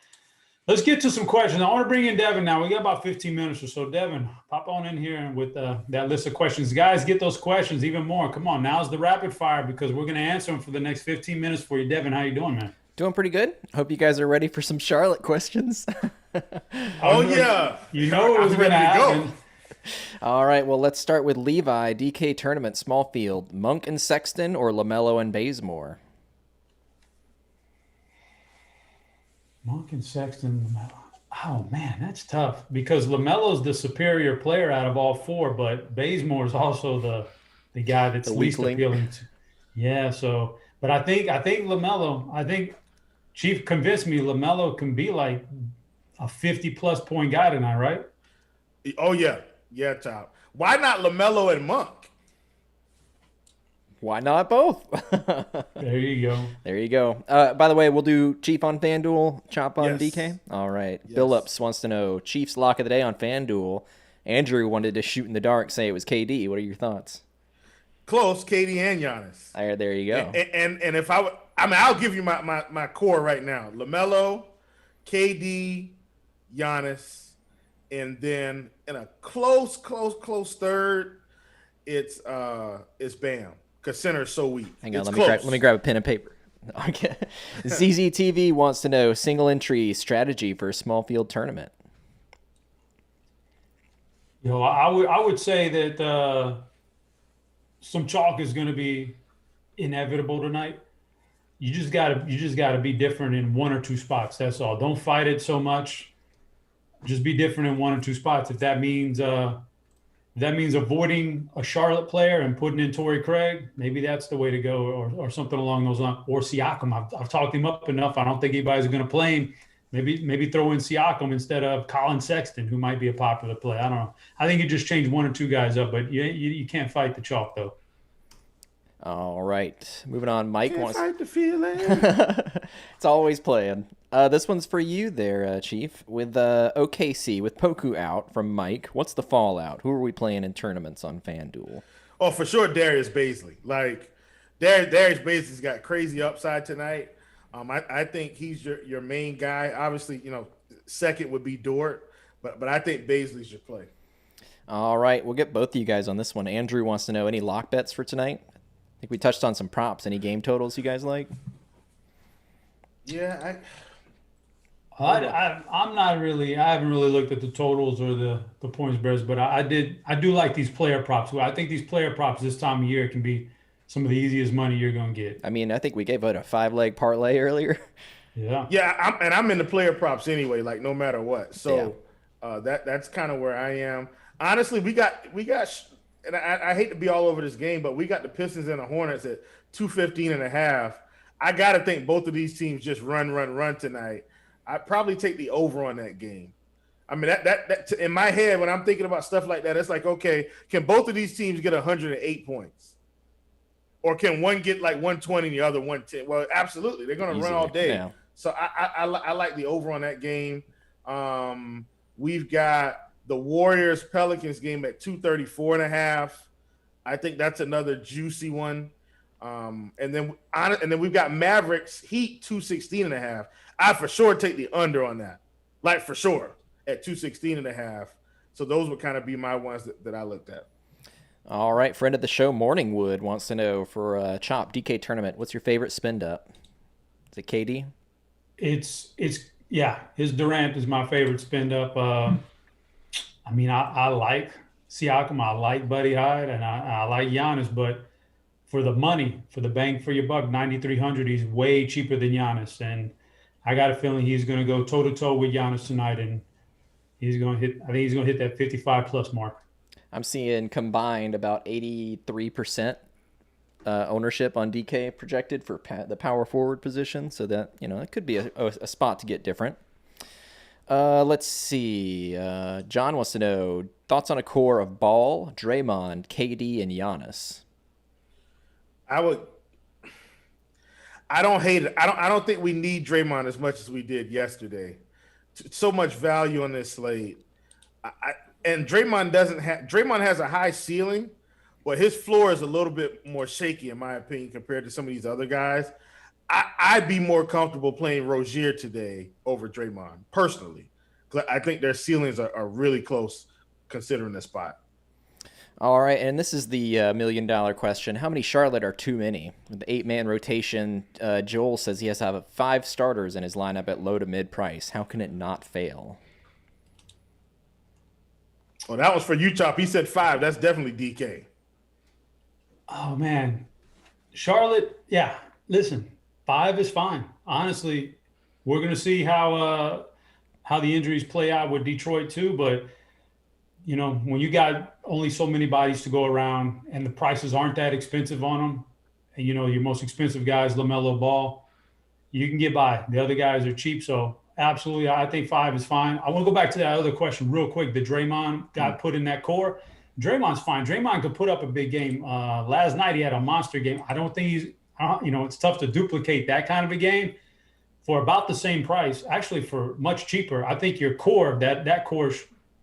let's get to some questions. I want to bring in Devin now. We got about 15 minutes or so. Devin, pop on in here with that list of questions. Guys, get those questions even more. Come on, now's the rapid fire because we're going to answer them for the next 15 minutes for you. Devin, how you doing, man? Doing pretty good. Hope you guys are ready for some Charlotte questions. Oh, yeah. You know it was going to happen. All right, well, let's start with Levi, DK Tournament, small field. Monk and Sexton or LaMelo and Bazemore? Monk and Sexton, LaMelo. Oh, man, that's tough because LaMelo's the superior player out of all four, but Bazemore is also the guy that's least appealing to. Yeah, so, but I think LaMelo, Chief convinced me LaMelo can be like a 50-plus point guy tonight, right? Oh, yeah. Yeah, Top. Why not LaMelo and Monk? Why not both? There you go. There you go. By the way, we'll do Chief on FanDuel, Chop on Yes. DK. All right. Yes. Billups wants to know, Chiefs lock of the day on FanDuel. Andrew wanted to shoot in the dark, say it was KD. What are your thoughts? Close, KD and Giannis. All right, there you go. And if I would, I'll give you my core right now. LaMelo, KD, Giannis, and then in a close third, it's Bam. Because center is so weak. Hang on, It's let me grab a pen and paper. Okay. ZZTV wants to know single entry strategy for a small field tournament. I would say that some chalk is going to be inevitable tonight. You just gotta be different in one or two spots. That's all. Don't fight it so much. Just be different in one or two spots. If that means avoiding a Charlotte player and putting in Torrey Craig, maybe that's the way to go, or something along those lines. Or Siakam. I've talked him up enough. I don't think anybody's going to play him. Maybe throw in Siakam instead of Colin Sexton, who might be a popular play. I don't know. I think you just change one or two guys up, but you can't fight the chalk though. All right, moving on. Mike Can't wants. fight the feeling. It's always playing. This one's for you there, Chief. With OKC, with Poku out from Mike, what's the fallout? Who are we playing in tournaments on FanDuel? Oh, for sure, Darius Bazley. Like, Darius Bazley's got crazy upside tonight. I think he's your main guy. Obviously, second would be Dort, but I think Bazley's your play. All right, we'll get both of you guys on this one. Andrew wants to know any lock bets for tonight. I think we touched on some props. Any game totals you guys like? Yeah, I'm not really. I haven't really looked at the totals or the points spreads, but I do like these player props. I think these player props this time of year can be some of the easiest money you're gonna get. I mean, I think we gave out a 5-leg parlay earlier. Yeah. I'm into player props anyway, like no matter what. So that's kind of where I am. Honestly, we got, and I hate to be all over this game, but we got the Pistons and the Hornets at 215.5. I got to think both of these teams just run tonight. I'd probably take the over on that game. I mean, that in my head, when I'm thinking about stuff like that, it's like, okay, can both of these teams get 108 points? Or can one get like 120 and the other 110? Well, absolutely. They're going to run all day. Yeah. So I like the over on that game. We've got the Warriors Pelicans game at 234.5. I think that's another juicy one. And then we've got Mavericks Heat 216.5. I for sure take the under on that, like for sure at 216.5. So those would kind of be my ones that I looked at. All right, friend of the show, Morningwood wants to know for a Chop DK tournament, what's your favorite spin up? Is it KD? It's his Durant is my favorite spin up. I mean, I like Siakam, I like Buddy Hyde, and I like Giannis, but for the money, for the bang for your buck, 9,300, he's way cheaper than Giannis, and I got a feeling he's going to go toe to toe with Giannis tonight, and he's going to hit. I think he's going to hit that 55+ mark. I'm seeing combined about 83% ownership on DK projected for the power forward position, so that it could be a spot to get different. Let's see. John wants to know thoughts on a core of Ball, Draymond, KD, and Giannis. I don't hate it. I don't think we need Draymond as much as we did yesterday so much value on this slate. And Draymond has a high ceiling, but his floor is a little bit more shaky, in my opinion, compared to some of these other guys. I'd be more comfortable playing Rozier today over Draymond, personally. I think their ceilings are really close considering the spot. All right, and this is the $1 million question. How many Charlotte are too many? With the 8-man rotation, Joel says he has to have 5 starters in his lineup at low to mid price. How can it not fail? Well, that was for you, Chop. He said 5. That's definitely DK. Oh, man. Charlotte, yeah. Listen, 5 is fine. Honestly, we're going to see how the injuries play out with Detroit too. But, you know, when you got only so many bodies to go around and the prices aren't that expensive on them, and, you know, your most expensive guy is LaMelo Ball, you can get by. The other guys are cheap. So, absolutely, I think 5 is fine. I want to go back to that other question real quick. The Draymond got put in that core. Draymond's fine. Draymond could put up a big game. Last night he had a monster game. I don't think he's, you know, it's tough to duplicate that kind of a game for about the same price. Actually, for much cheaper. I think your core, that core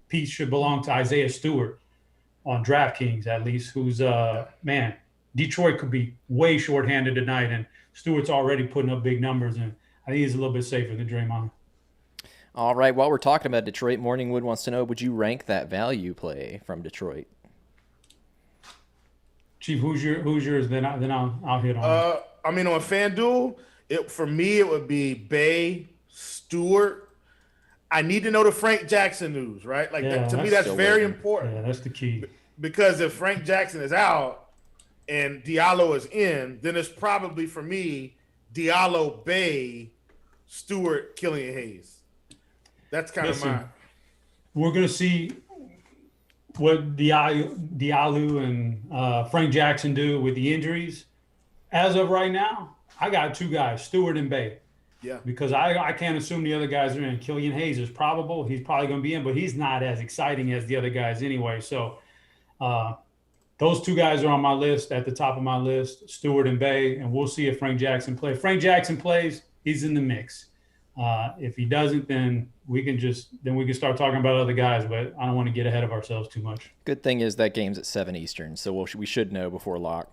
piece should belong to Isaiah Stewart on DraftKings, at least, who's, man, Detroit could be way shorthanded tonight, and Stewart's already putting up big numbers, and I think he's a little bit safer than Draymond. All right, while we're talking about Detroit, Morningwood wants to know, would you rank that value play from Detroit? Chief, who's yours? Then I'll hit on. I mean, on FanDuel, for me it would be Bay, Stewart. I need to know the Frank Jackson news, right? Like to me, that's very important. Yeah, that's the key. Because if Frank Jackson is out and Diallo is in, then it's probably for me Diallo, Bay, Stewart, Killian Hayes. That's kind of mine. We're going to see what Diallo and Frank Jackson do with the injuries. As of right now, I got 2 guys, Stewart and Bay. Yeah. Because I can't assume the other guys are in. Killian Hayes is probable. He's probably going to be in, but he's not as exciting as the other guys anyway. So those 2 guys are on my list, at the top of my list, Stewart and Bay, and we'll see if Frank Jackson plays. If Frank Jackson plays, he's in the mix. If he doesn't, then we can start talking about other guys, but I don't want to get ahead of ourselves too much. Good thing is that game's at 7 Eastern, so we should know before lock.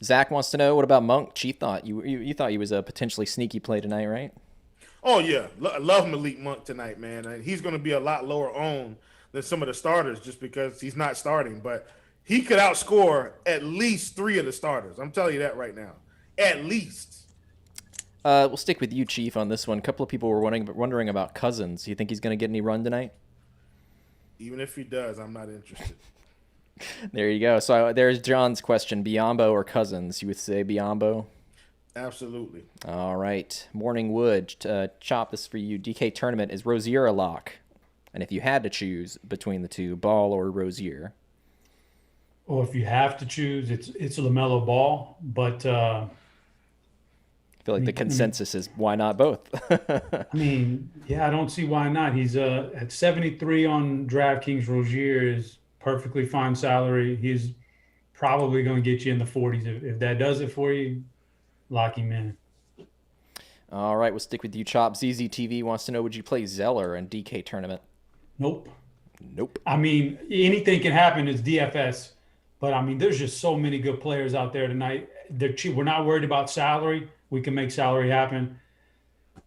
Zach wants to know, what about Monk? Chief thought you thought he was a potentially sneaky play tonight, right? Oh yeah, love Malik Monk tonight, man. He's going to be a lot lower owned than some of the starters just because he's not starting, but he could outscore at least 3 of the starters. I'm telling you that right now, at least. We'll stick with you, Chief, on this one. A couple of people were wondering about Cousins. Do you think he's going to get any run tonight? Even if he does, I'm not interested. There you go. So there's John's question: Biyombo or Cousins? You would say Biyombo. Absolutely. All right. Morningwood, Chop, this for you. DK tournament, is Rozier a lock? And if you had to choose between the two, Ball or Rozier? Well, if you have to choose, it's LaMelo Ball, but I feel like the consensus is why not both? I mean, yeah, I don't see why not. He's at 73 on DraftKings. Rozier is perfectly fine salary. He's probably going to get you in the 40s. If that does it for you, lock him in. All right, we'll stick with you, Chop. ZZTV wants to know, would you play Zeller in DK tournament? Nope. Nope. I mean, anything can happen. It's DFS. But, I mean, there's just so many good players out there tonight. They're cheap. We're not worried about salary. We can make salary happen.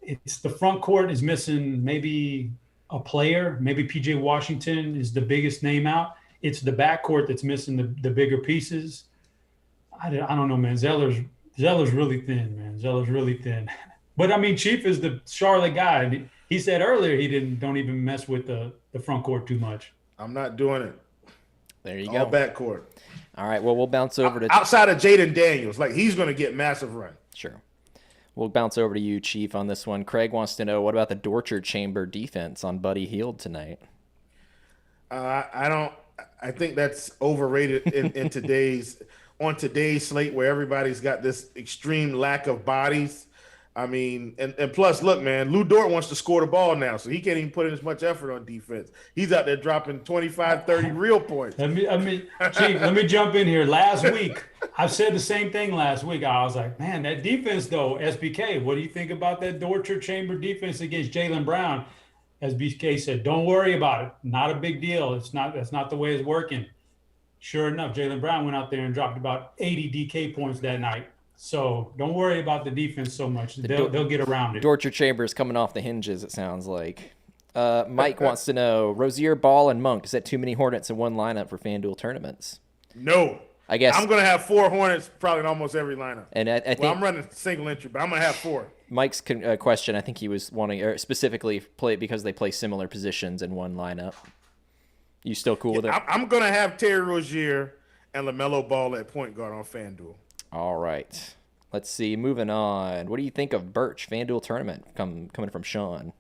It's the front court is missing maybe a player. Maybe PJ Washington is the biggest name out. It's the backcourt that's missing the bigger pieces. I don't know, man. Zeller's really thin, man. Zeller's really thin. But, I mean, Chief is the Charlotte guy. He said earlier he don't even mess with the front court too much. I'm not doing it. There you All go. backcourt. All right, well, we'll bounce over to... Outside of Jaden Daniels, like he's going to get massive run. Sure. We'll bounce over to you, Chief, on this one. Craig wants to know, what about the torture chamber defense on Buddy Hield tonight? I think that's overrated in today's slate where everybody's got this extreme lack of bodies. I mean, and plus, look, man, Lou Dort wants to score the ball now, so he can't even put in as much effort on defense. He's out there dropping 25, 30 real points. Chief, let me jump in here. Last week, I said the same thing last week. I was like, man, that defense, though, SBK, what do you think about that torture chamber defense against Jaylen Brown? as BK said, don't worry about it. Not a big deal. That's not the way it's working. Sure enough, Jaylen Brown went out there and dropped about 80 DK points that night. So don't worry about the defense so much. They'll get around it. Torture chamber is coming off the hinges, it sounds like. Mike wants to know, Rozier, Ball, and Monk, is that too many Hornets in one lineup for FanDuel tournaments? No. I guess I'm going to have 4 Hornets probably in almost every lineup. And I think I'm running single entry, but I'm going to have 4. Mike's question, I think he was wanting, or specifically play because they play similar positions in one lineup. You still cool with it? I'm going to have Terry Rozier and LaMelo Ball at point guard on FanDuel. All right. Let's see. Moving on. What do you think of Birch FanDuel tournament coming from Sean?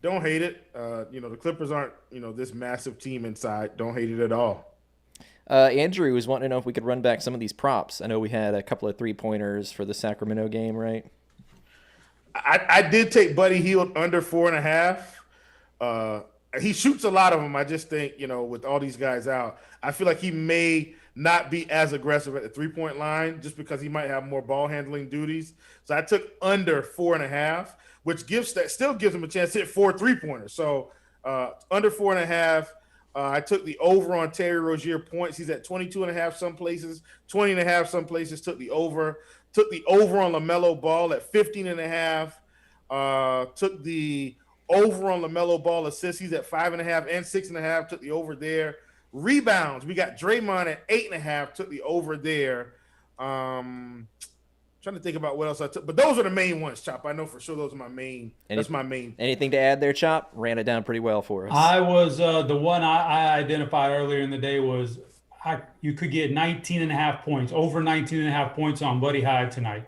Don't hate it. The Clippers aren't, this massive team inside. Don't hate it at all. Andrew was wanting to know if we could run back some of these props. I know we had a couple of 3-pointers for the Sacramento game, right? I did take Buddy Hield under 4.5. He shoots a lot of them. I just think, with all these guys out, I feel like he may not be as aggressive at the 3-point line just because he might have more ball handling duties. So I took under 4.5, which still gives him a chance to hit 4 3-pointers. So under 4.5. I took the over on Terry Rozier points. He's at 22.5 some places, 20.5 some places. Took the over. Took the over on LaMelo Ball at 15.5. Took the over on LaMelo Ball assists. He's at 5.5 and 6.5. Took the over there. Rebounds. We got Draymond at 8.5. Took the over there. Trying to think about what else I took, but those are the main ones, Chop. I know for sure those are my main. That's my main. Anything to add there, Chop? Ran it down pretty well for us. I was the one I identified earlier in the day was you could get 19.5 points, over 19.5 points on Buddy Hyde tonight.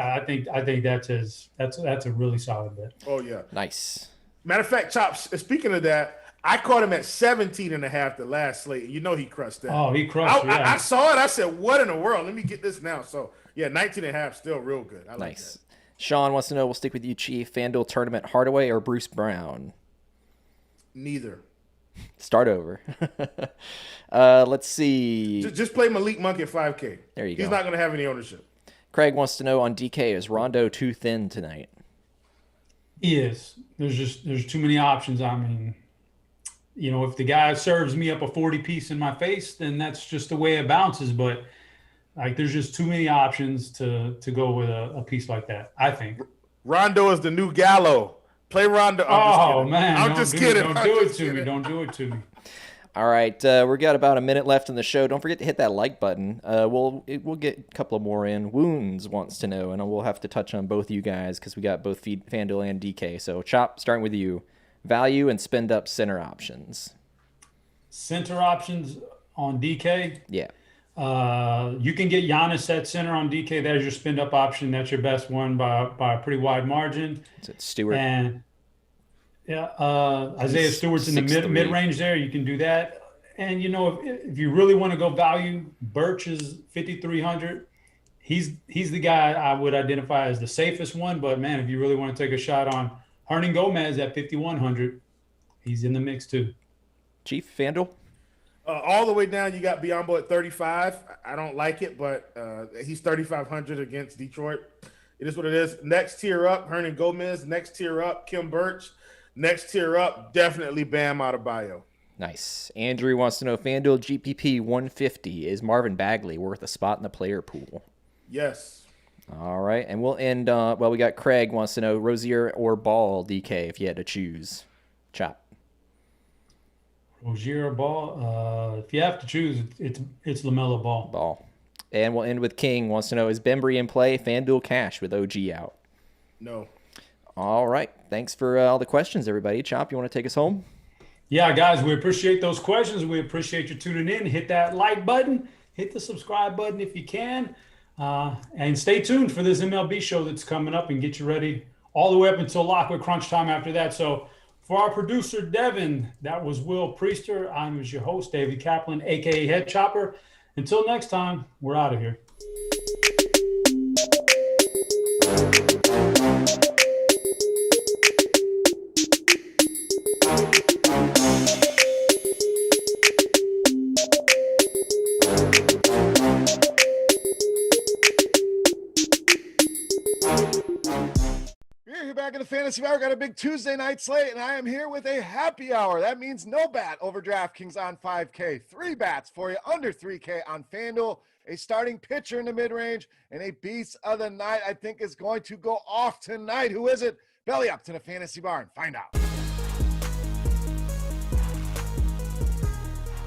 I think that's a really solid bet. Oh yeah, nice. Matter of fact, Chop. Speaking of that, I caught him at 17.5 the last slate. He crushed that. Oh, he crushed. I saw it. I said, "What in the world? Let me get this now." So. Yeah, 19.5 still real good. I like nice. That. Sean wants to know, we'll stick with you, Chief. FanDuel tournament, Hardaway or Bruce Brown? Neither. Start over. Let's see. Just play Malik Monk at 5K. There you go. He's not going to have any ownership. Craig wants to know on DK, is Rondo too thin tonight? He is. There's too many options. I mean, if the guy serves me up a 40-piece in my face, then that's just the way it bounces. But there's just too many options to go with a piece like that, I think. Rondo is the new Gallo. Play Rondo. I'm just kidding. Don't do it to me. Don't do it to me. All right. We got about a minute left in the show. Don't forget to hit that like button. We'll get a couple more in. Wounds wants to know, and we'll have to touch on both you guys because we got both FanDuel and DK. So, Chop, starting with you. Value and spend up center options. Center options on DK? Yeah. You can get Giannis at center on DK. There's your spend up option. That's your best one by a pretty wide margin. It's Stewart. And Isaiah Stewart's in the mid range there. You can do that. And if you really want to go value, Birch is 5,300. He's the guy I would identify as the safest one. But man, if you really want to take a shot on Hernan Gomez at 5,100, he's in the mix too. Chief, FanDuel. All the way down, you got Biyombo at 35. I don't like it, but he's 3,500 against Detroit. It is what it is. Next tier up, Hernan Gomez. Next tier up, Kim Birch. Next tier up, definitely Bam Adebayo. Nice. Andrew wants to know, FanDuel GPP 150. Is Marvin Bagley worth a spot in the player pool? Yes. All right. And we'll end, we got Craig wants to know, Rozier or Ball, DK, if you had to choose. Chop. Rozier Ball. If you have to choose, it's LaMelo Ball. And we'll end with King wants to know, is Bembry in play? FanDuel cash with OG out. No. All right. Thanks for all the questions, everybody. Chop, you want to take us home? Yeah, guys, we appreciate those questions. We appreciate you tuning in. Hit that like button. Hit the subscribe button if you can. And stay tuned for this MLB show that's coming up and get you ready all the way up until lock with crunch time after that. So for our producer, Devin, that was Will Priester. I was your host, David Kaplan, a.k.a. Head Chopper. Until next time, we're out of here. You're back in the fantasy Fantasy Bar got a big Tuesday night slate, and I am here with a happy hour. That means no bat over DraftKings on 5K, 3 bats for you under 3K on FanDuel, a starting pitcher in the mid-range, and a beast of the night I think is going to go off tonight. Who is it? Belly up to the Fantasy Bar and find out.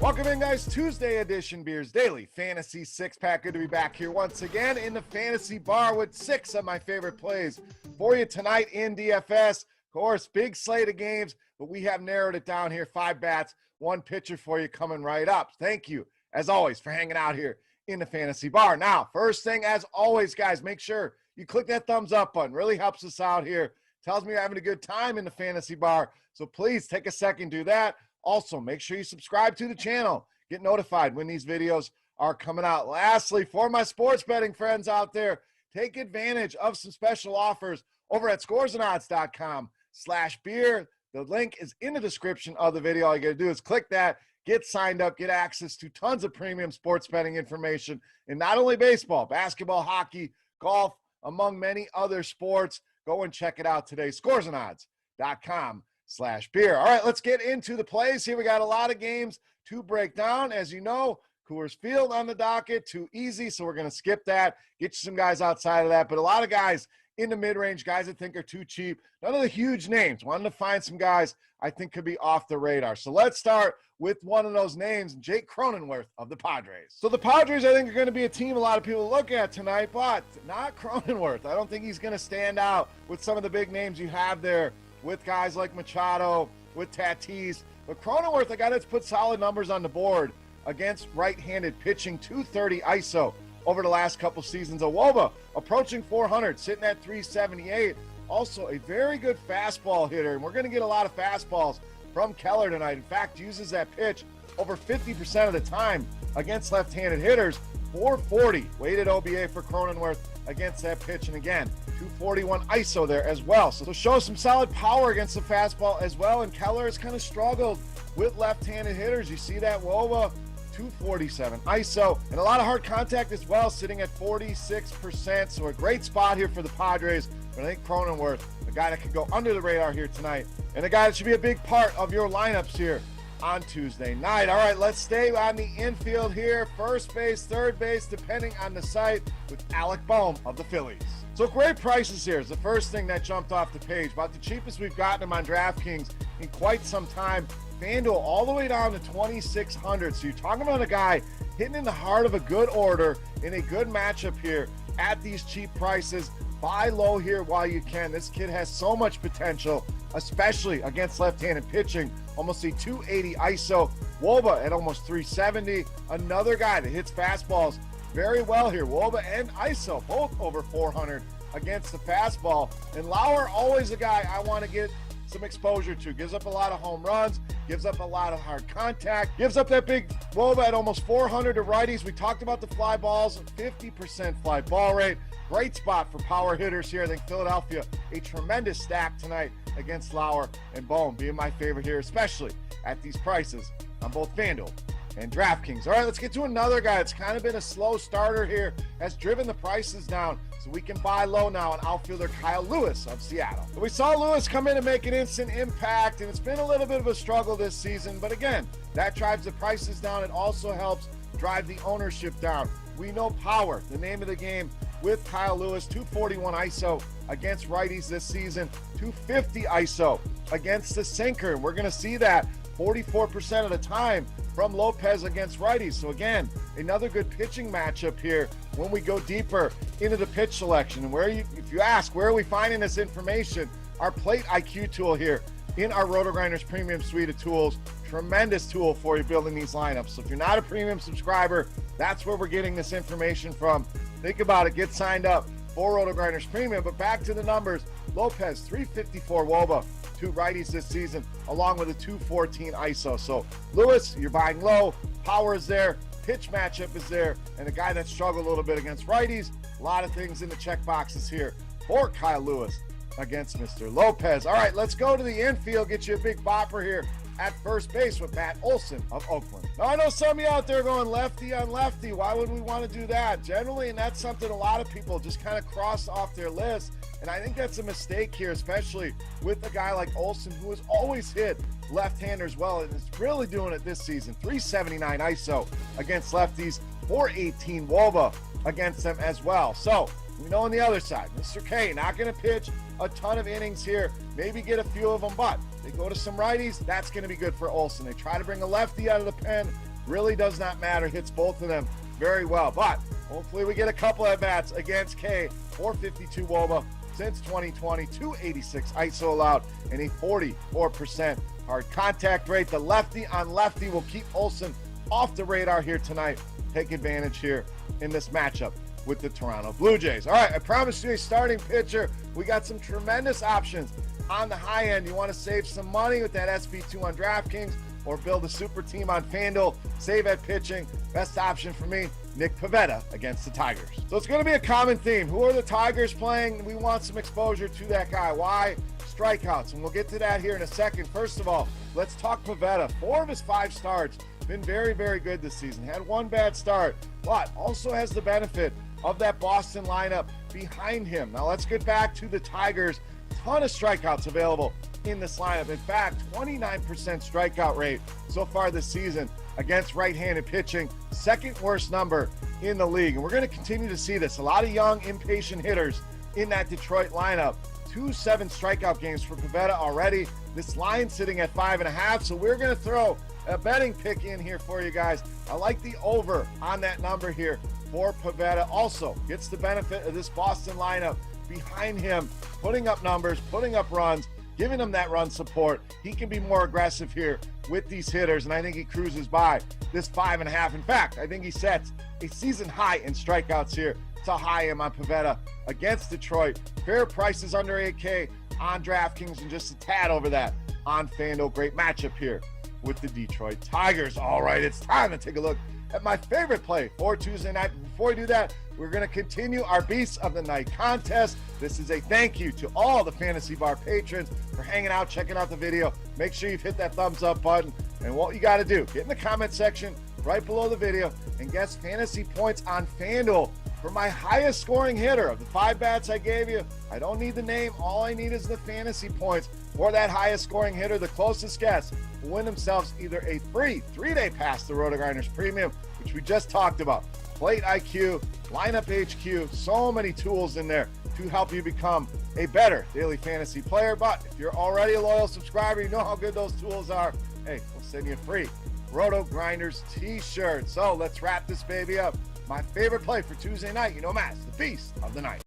Welcome in, guys. Tuesday edition Beers Daily Fantasy Six-Pack. Good to be back here once again in the Fantasy Bar with 6 of my favorite plays for you tonight in DFS. Of course, big slate of games, but we have narrowed it down here. 5 bats, 1 pitcher for you coming right up. Thank you, as always, for hanging out here in the Fantasy Bar. Now, first thing, as always, guys, make sure you click that thumbs up button. Really helps us out here. Tells me you're having a good time in the Fantasy Bar. So please take a second, do that. Also, make sure you subscribe to the channel. Get notified when these videos are coming out. Lastly, for my sports betting friends out there, take advantage of some special offers over at scoresandodds.com/beer. The link is in the description of the video. All you got to do is click that, get signed up, get access to tons of premium sports betting information in not only baseball, basketball, hockey, golf, among many other sports. Go and check it out today. Scoresandodds.com/beer. All right, let's get into the plays here. We got a lot of games to break down. As you know, Coors Field on the docket, too easy, so we're going to skip that. Get you some guys outside of that, but a lot of guys in the mid-range, guys I think are too cheap. None of the huge names. Wanted to find some guys I think could be off the radar. So let's start with one of those names, Jake Cronenworth of the Padres. So the Padres, I think, are going to be a team a lot of people look at tonight, but not Cronenworth. I don't think he's going to stand out with some of the big names you have there, with guys like Machado, with Tatis. But Cronenworth, a guy that's put solid numbers on the board against right-handed pitching, 230 ISO over the last couple seasons. A WOBA approaching 400, sitting at 378. Also a very good fastball hitter, and we're going to get a lot of fastballs from Keller tonight. In fact, uses that pitch over 50% of the time against left-handed hitters. 440 weighted OBA for Cronenworth against that pitch, and again, 241 ISO there as well. So show some solid power against the fastball as well, and Keller has kind of struggled with left-handed hitters. You see that WOBA, 247 ISO, and a lot of hard contact as well, sitting at 46%. So a great spot here for the Padres, but I think Cronenworth, a guy that could go under the radar here tonight, and a guy that should be a big part of your lineups here on Tuesday night. All right, let's stay on the infield here. First base, third base, depending on the site, with Alec Bohm of the Phillies. So great prices here is the first thing that jumped off the page. About the cheapest we've gotten him on DraftKings in quite some time. FanDuel all the way down to 2,600. So you're talking about a guy hitting in the heart of a good order in a good matchup here at these cheap prices. Buy low here while you can. This kid has so much potential, especially against left-handed pitching. Almost a 280 ISO, WOBA at almost 370. Another guy that hits fastballs very well here. WOBA and ISO both over 400 against the fastball. And Lauer, always a guy I want to get some exposure to. Gives up a lot of home runs, gives up a lot of hard contact, gives up that big WOBA at almost 400 to righties. We talked about the fly balls, 50% fly ball rate. Great spot for power hitters here. I think Philadelphia, a tremendous stack tonight against Lauer and Bohm, being my favorite here, especially at these prices on both FanDuel and DraftKings. All right, let's get to another guy that's kind of been a slow starter here, has driven the prices down, so we can buy low now on outfielder Kyle Lewis of Seattle. We saw Lewis come in and make an instant impact, and it's been a little bit of a struggle this season, but again, that drives the prices down. It also helps drive the ownership down. We know power, the name of the game with Kyle Lewis. 241 ISO against righties this season, 250 ISO against the sinker, and we're going to see that 44% of the time from Lopez against righties. So again, another good pitching matchup here when we go deeper into the pitch selection. And if you ask, where are we finding this information? Our Plate IQ tool here in our Rotogrinders premium suite of tools. Tremendous tool for you building these lineups. So if you're not a premium subscriber, that's where we're getting this information from. Think about it, get signed up for Rotogrinders Premium. But back to the numbers, Lopez, 354 WOBA, 2 righties this season, along with a 214 ISO. So Lewis, you're buying low, power is there, pitch matchup is there, and a guy that struggled a little bit against righties. A lot of things in the check boxes here for Kyle Lewis against Mr. Lopez. All right, let's go to the infield, get you a big bopper here at first base with Matt Olson of Oakland. Now, I know some of you out there going lefty on lefty. Why would we want to do that? Generally, and that's something a lot of people just kind of cross off their list, And I think that's a mistake here, especially with a guy like Olsen, who has always hit left-handers well and is really doing it this season. 379 ISO against lefties, 418 WOBA against them as well. So we know on the other side, Mr. K not going to pitch a ton of innings here, maybe get a few of them, but they go to some righties, that's going to be good for Olsen. They try to bring a lefty out of the pen, really does not matter, hits both of them very well. But hopefully we get a couple at bats against K. 452 WOBA since 2020, 286 ISO allowed, and a 44% hard contact rate. The lefty on lefty will keep Olsen off the radar here tonight. Take advantage here in this matchup with the Toronto Blue Jays. All right, I promised you a starting pitcher. We got some tremendous options on the high end. You want to save some money with that SP2 on DraftKings or build a super team on FanDuel, save at pitching. Best option for me, Nick Pivetta against the Tigers. So it's going to be a common theme. Who are the Tigers playing? We want some exposure to that guy. Why? Strikeouts, and we'll get to that here in a second. First of all, let's talk Pivetta. 4 of his 5 starts, been very, very good this season. Had one bad start, but also has the benefit of that Boston lineup behind him. Now let's get back to the Tigers. Ton of strikeouts available in this lineup. In fact, 29% strikeout rate so far this season against right-handed pitching, second worst number in the league. And we're going to continue to see this. A lot of young, impatient hitters in that Detroit lineup. 2 7 strikeout games for Pivetta already. This line sitting at 5.5. So we're going to throw a betting pick in here for you guys. I like the over on that number here for Pivetta. Also gets the benefit of this Boston lineup behind him, putting up numbers, putting up runs, giving him that run support. He can be more aggressive here with these hitters, and I think he cruises by this 5.5. In fact, I think he sets a season high in strikeouts here. It's a high am on Pivetta against Detroit. Fair prices under 8K on DraftKings and just a tad over that on FanDuel. Great matchup here with the Detroit Tigers. All right, it's time to take a look at my favorite play for Tuesday night. But before we do that, we're going to continue our Beasts of the Night contest. This is a thank you to all the Fantasy Bar patrons for hanging out, checking out the video. Make sure you've hit that thumbs up button. And what you got to do, get in the comment section right below the video and guess fantasy points on FanDuel for my highest scoring hitter. Of the 5 bats I gave you, I don't need the name. All I need is the fantasy points for that highest scoring hitter. The closest guess will win themselves either a free 3-day pass to Rotogrinders Premium, which we just talked about, Plate IQ, Lineup HQ, so many tools in there to help you become a better daily fantasy player. But if you're already a loyal subscriber, you know how good those tools are. Hey, we'll send you a free Rotogrinders t-shirt. So let's wrap this baby up. My favorite play for Tuesday night, you know, Matt, the Beast of the Night.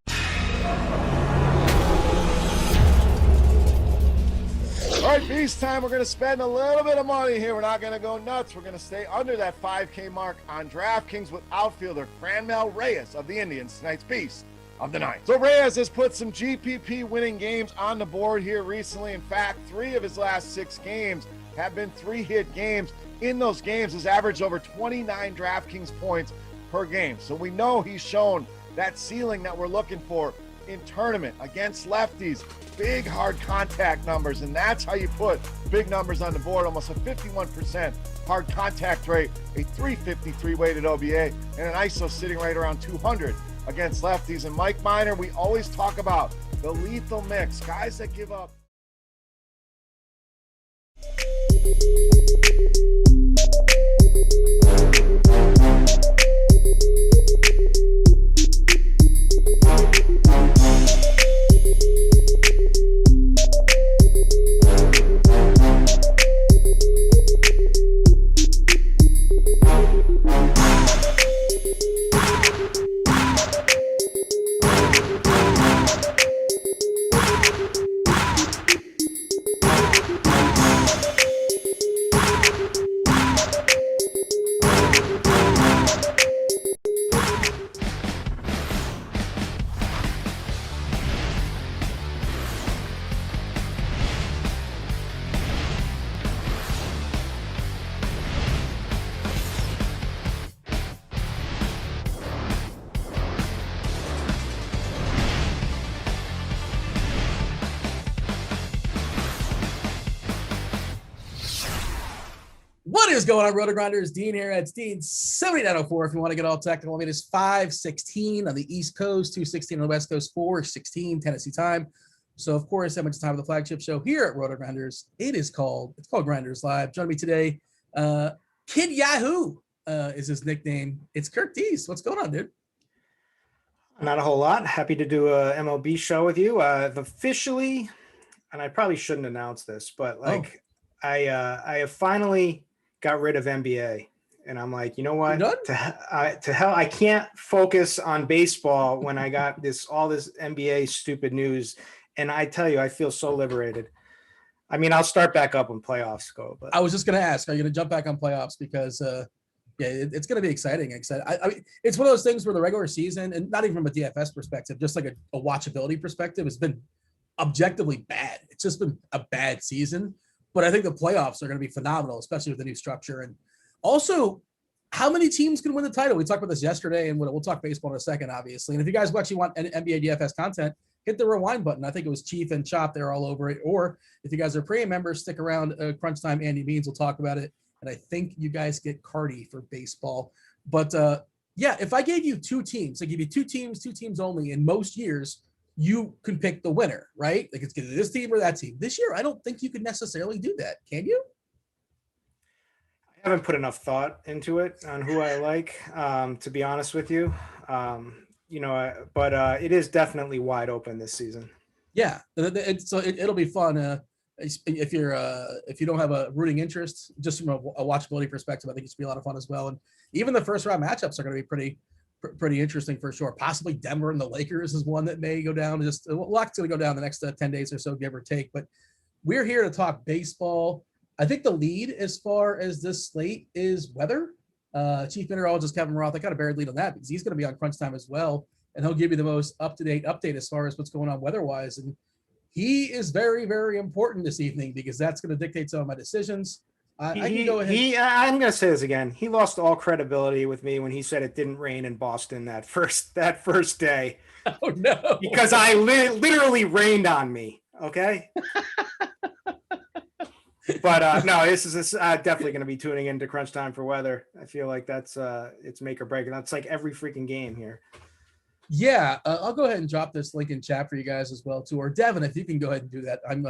All right, Beast time. We're going to spend a little bit of money here. We're not going to go nuts. We're going to stay under that 5K mark on DraftKings with outfielder Franmil Reyes of the Indians, tonight's Beast of the Night. So Reyes has put some GPP winning games on the board here recently. In fact, 3 of his last 6 games have been 3-hit games. In those games, has averaged over 29 DraftKings points per game. So we know he's shown that ceiling that we're looking for in tournament against lefties, big hard contact numbers, and that's how you put big numbers on the board. Almost a 51% hard contact rate, a 353 weighted OBA, and an ISO sitting right around 200 against lefties. And Mike Minor, we always talk about the lethal mix, guys that give up. What is going on, Rotogrinders? Dean here. It's Dean 7904 if you want to get all technical. I mean, it's 5:16 on the East Coast, 2:16 on the West Coast, 4:16 Tennessee time. So, of course, that much time of the flagship show here at Rotogrinders. It's called Grinderslive. Joining me today, Kid Yahoo is his nickname. It's Kirk Dees. What's going on, dude? Not a whole lot. Happy to do a MLB show with you. I've officially, and I probably shouldn't announce this, but I have finally got rid of NBA, and I'm like, you know what? To hell, I can't focus on baseball when I got all this NBA stupid news. And I tell you, I feel so liberated. I mean, I'll start back up when playoffs go. But I was just going to ask, are you going to jump back on playoffs? Because it's going to be exciting. I mean, it's one of those things where the regular season, and not even from a DFS perspective, just like a watchability perspective, has been objectively bad. It's just been a bad season. But I think the playoffs are going to be phenomenal, especially with the new structure. And also, how many teams can win the title? We talked about this yesterday, and we'll talk baseball in a second, obviously. And if you guys actually want NBA DFS content, hit the rewind button. I think it was Chief and Chop. They're all over it. Or if you guys are premium members, stick around. Crunch Time, Andy Beans will talk about it. And I think you guys get Cardi for baseball. But, if I gave you two teams, I give you two teams only in most years, you can pick the winner, right? Like it's either this team or that team. This year, I don't think you could necessarily do that. Can you? I haven't put enough thought into it on who I like, to be honest with you. But it is definitely wide open this season. Yeah, so it'll be fun. If you don't have a rooting interest, just from a watchability perspective, I think it's gonna be a lot of fun as well. And even the first round matchups are going to be pretty interesting for sure. Possibly Denver and the Lakers is one that may go down. Just a lot's going to go down the next 10 days or so, give or take. But we're here to talk baseball. I think the lead as far as this slate is weather. Chief Meteorologist Kevin Roth, I got a buried lead on that because he's going to be on Crunch Time as well. And he'll give you the most up-to-date update as far as what's going on weather-wise. And he is very, very important this evening because that's going to dictate some of my decisions. I can go ahead. I'm going to say this again. He lost all credibility with me when he said it didn't rain in Boston that first day. Oh no! Because I literally rained on me. Okay. But no, this is definitely going to be tuning into Crunch Time for weather. I feel like that's it's make or break, and that's like every freaking game here. Yeah, I'll go ahead and drop this link in chat for you guys as well too. Or Devin, if you can go ahead and do that. I'm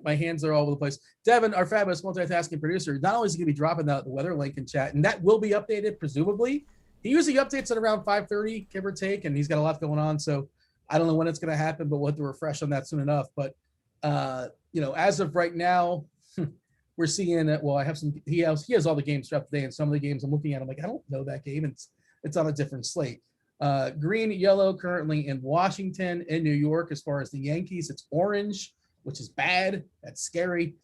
my hands are all over the place. Devin, our fabulous multitasking producer, not only is he going to be dropping the weather link in chat, and that will be updated presumably. He usually updates at around 5:30, give or take, and he's got a lot going on. So I don't know when it's going to happen, but we'll have to refresh on that soon enough. But as of right now, we're seeing that. Well, I have some. He has all the games throughout the day, and some of the games I'm looking at, I'm like, I don't know that game. It's on a different slate. Green, yellow currently in Washington. In New York, as far as the Yankees, it's orange, which is bad. That's scary.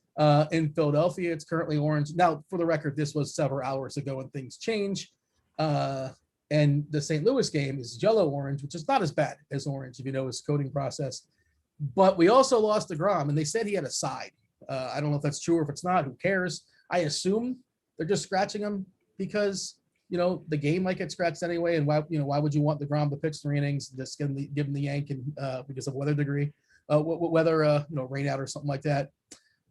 In Philadelphia, it's currently orange. Now, for the record, this was several hours ago and things change. And the St. Louis game is yellow-orange, which is not as bad as orange, if you know his coding process. But we also lost DeGrom, and they said he had a side. I don't know if that's true or if it's not. Who cares? I assume they're just scratching him because, the game might get scratched anyway. And why would you want DeGrom to pitch 3 innings, just give him the yank and because of weather degree? Rain out or something like that.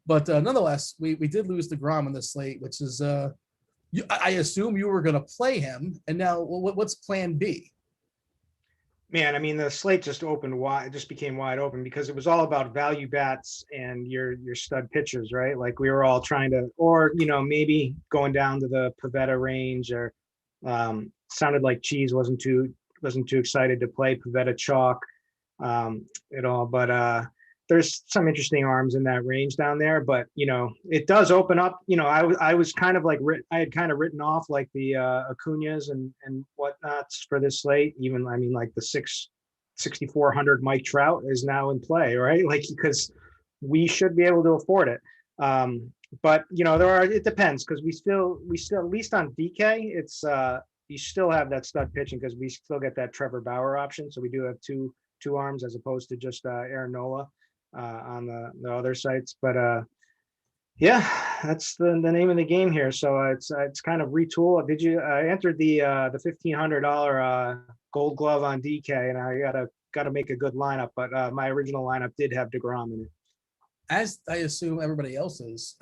But nonetheless, we did lose DeGrom in the slate, which is I assume you were going to play him. And now what's plan B? Man, I mean, the slate just became wide open because it was all about value bats and your stud pitchers, right? Like we were all trying to, or, maybe going down to the Pavetta range or sounded like Cheese wasn't too excited to play Pavetta chalk at all. But there's some interesting arms in that range down there, but it does open up. I was kind of like I had kind of written off like the Acuñas and whatnots for this slate. Even like the 6,400 Mike Trout is now in play, right? Like because we should be able to afford it. But it depends because we still at least on DK it's you still have that stud pitching because we still get that Trevor Bauer option. So we do have two arms as opposed to just Aaron Nola on the other sites. But that's the name of the game here. So it's kind of retool. I entered the $1,500 Gold Glove on DK, and I gotta make a good lineup. But my original lineup did have DeGrom in it. As I assume everybody else is.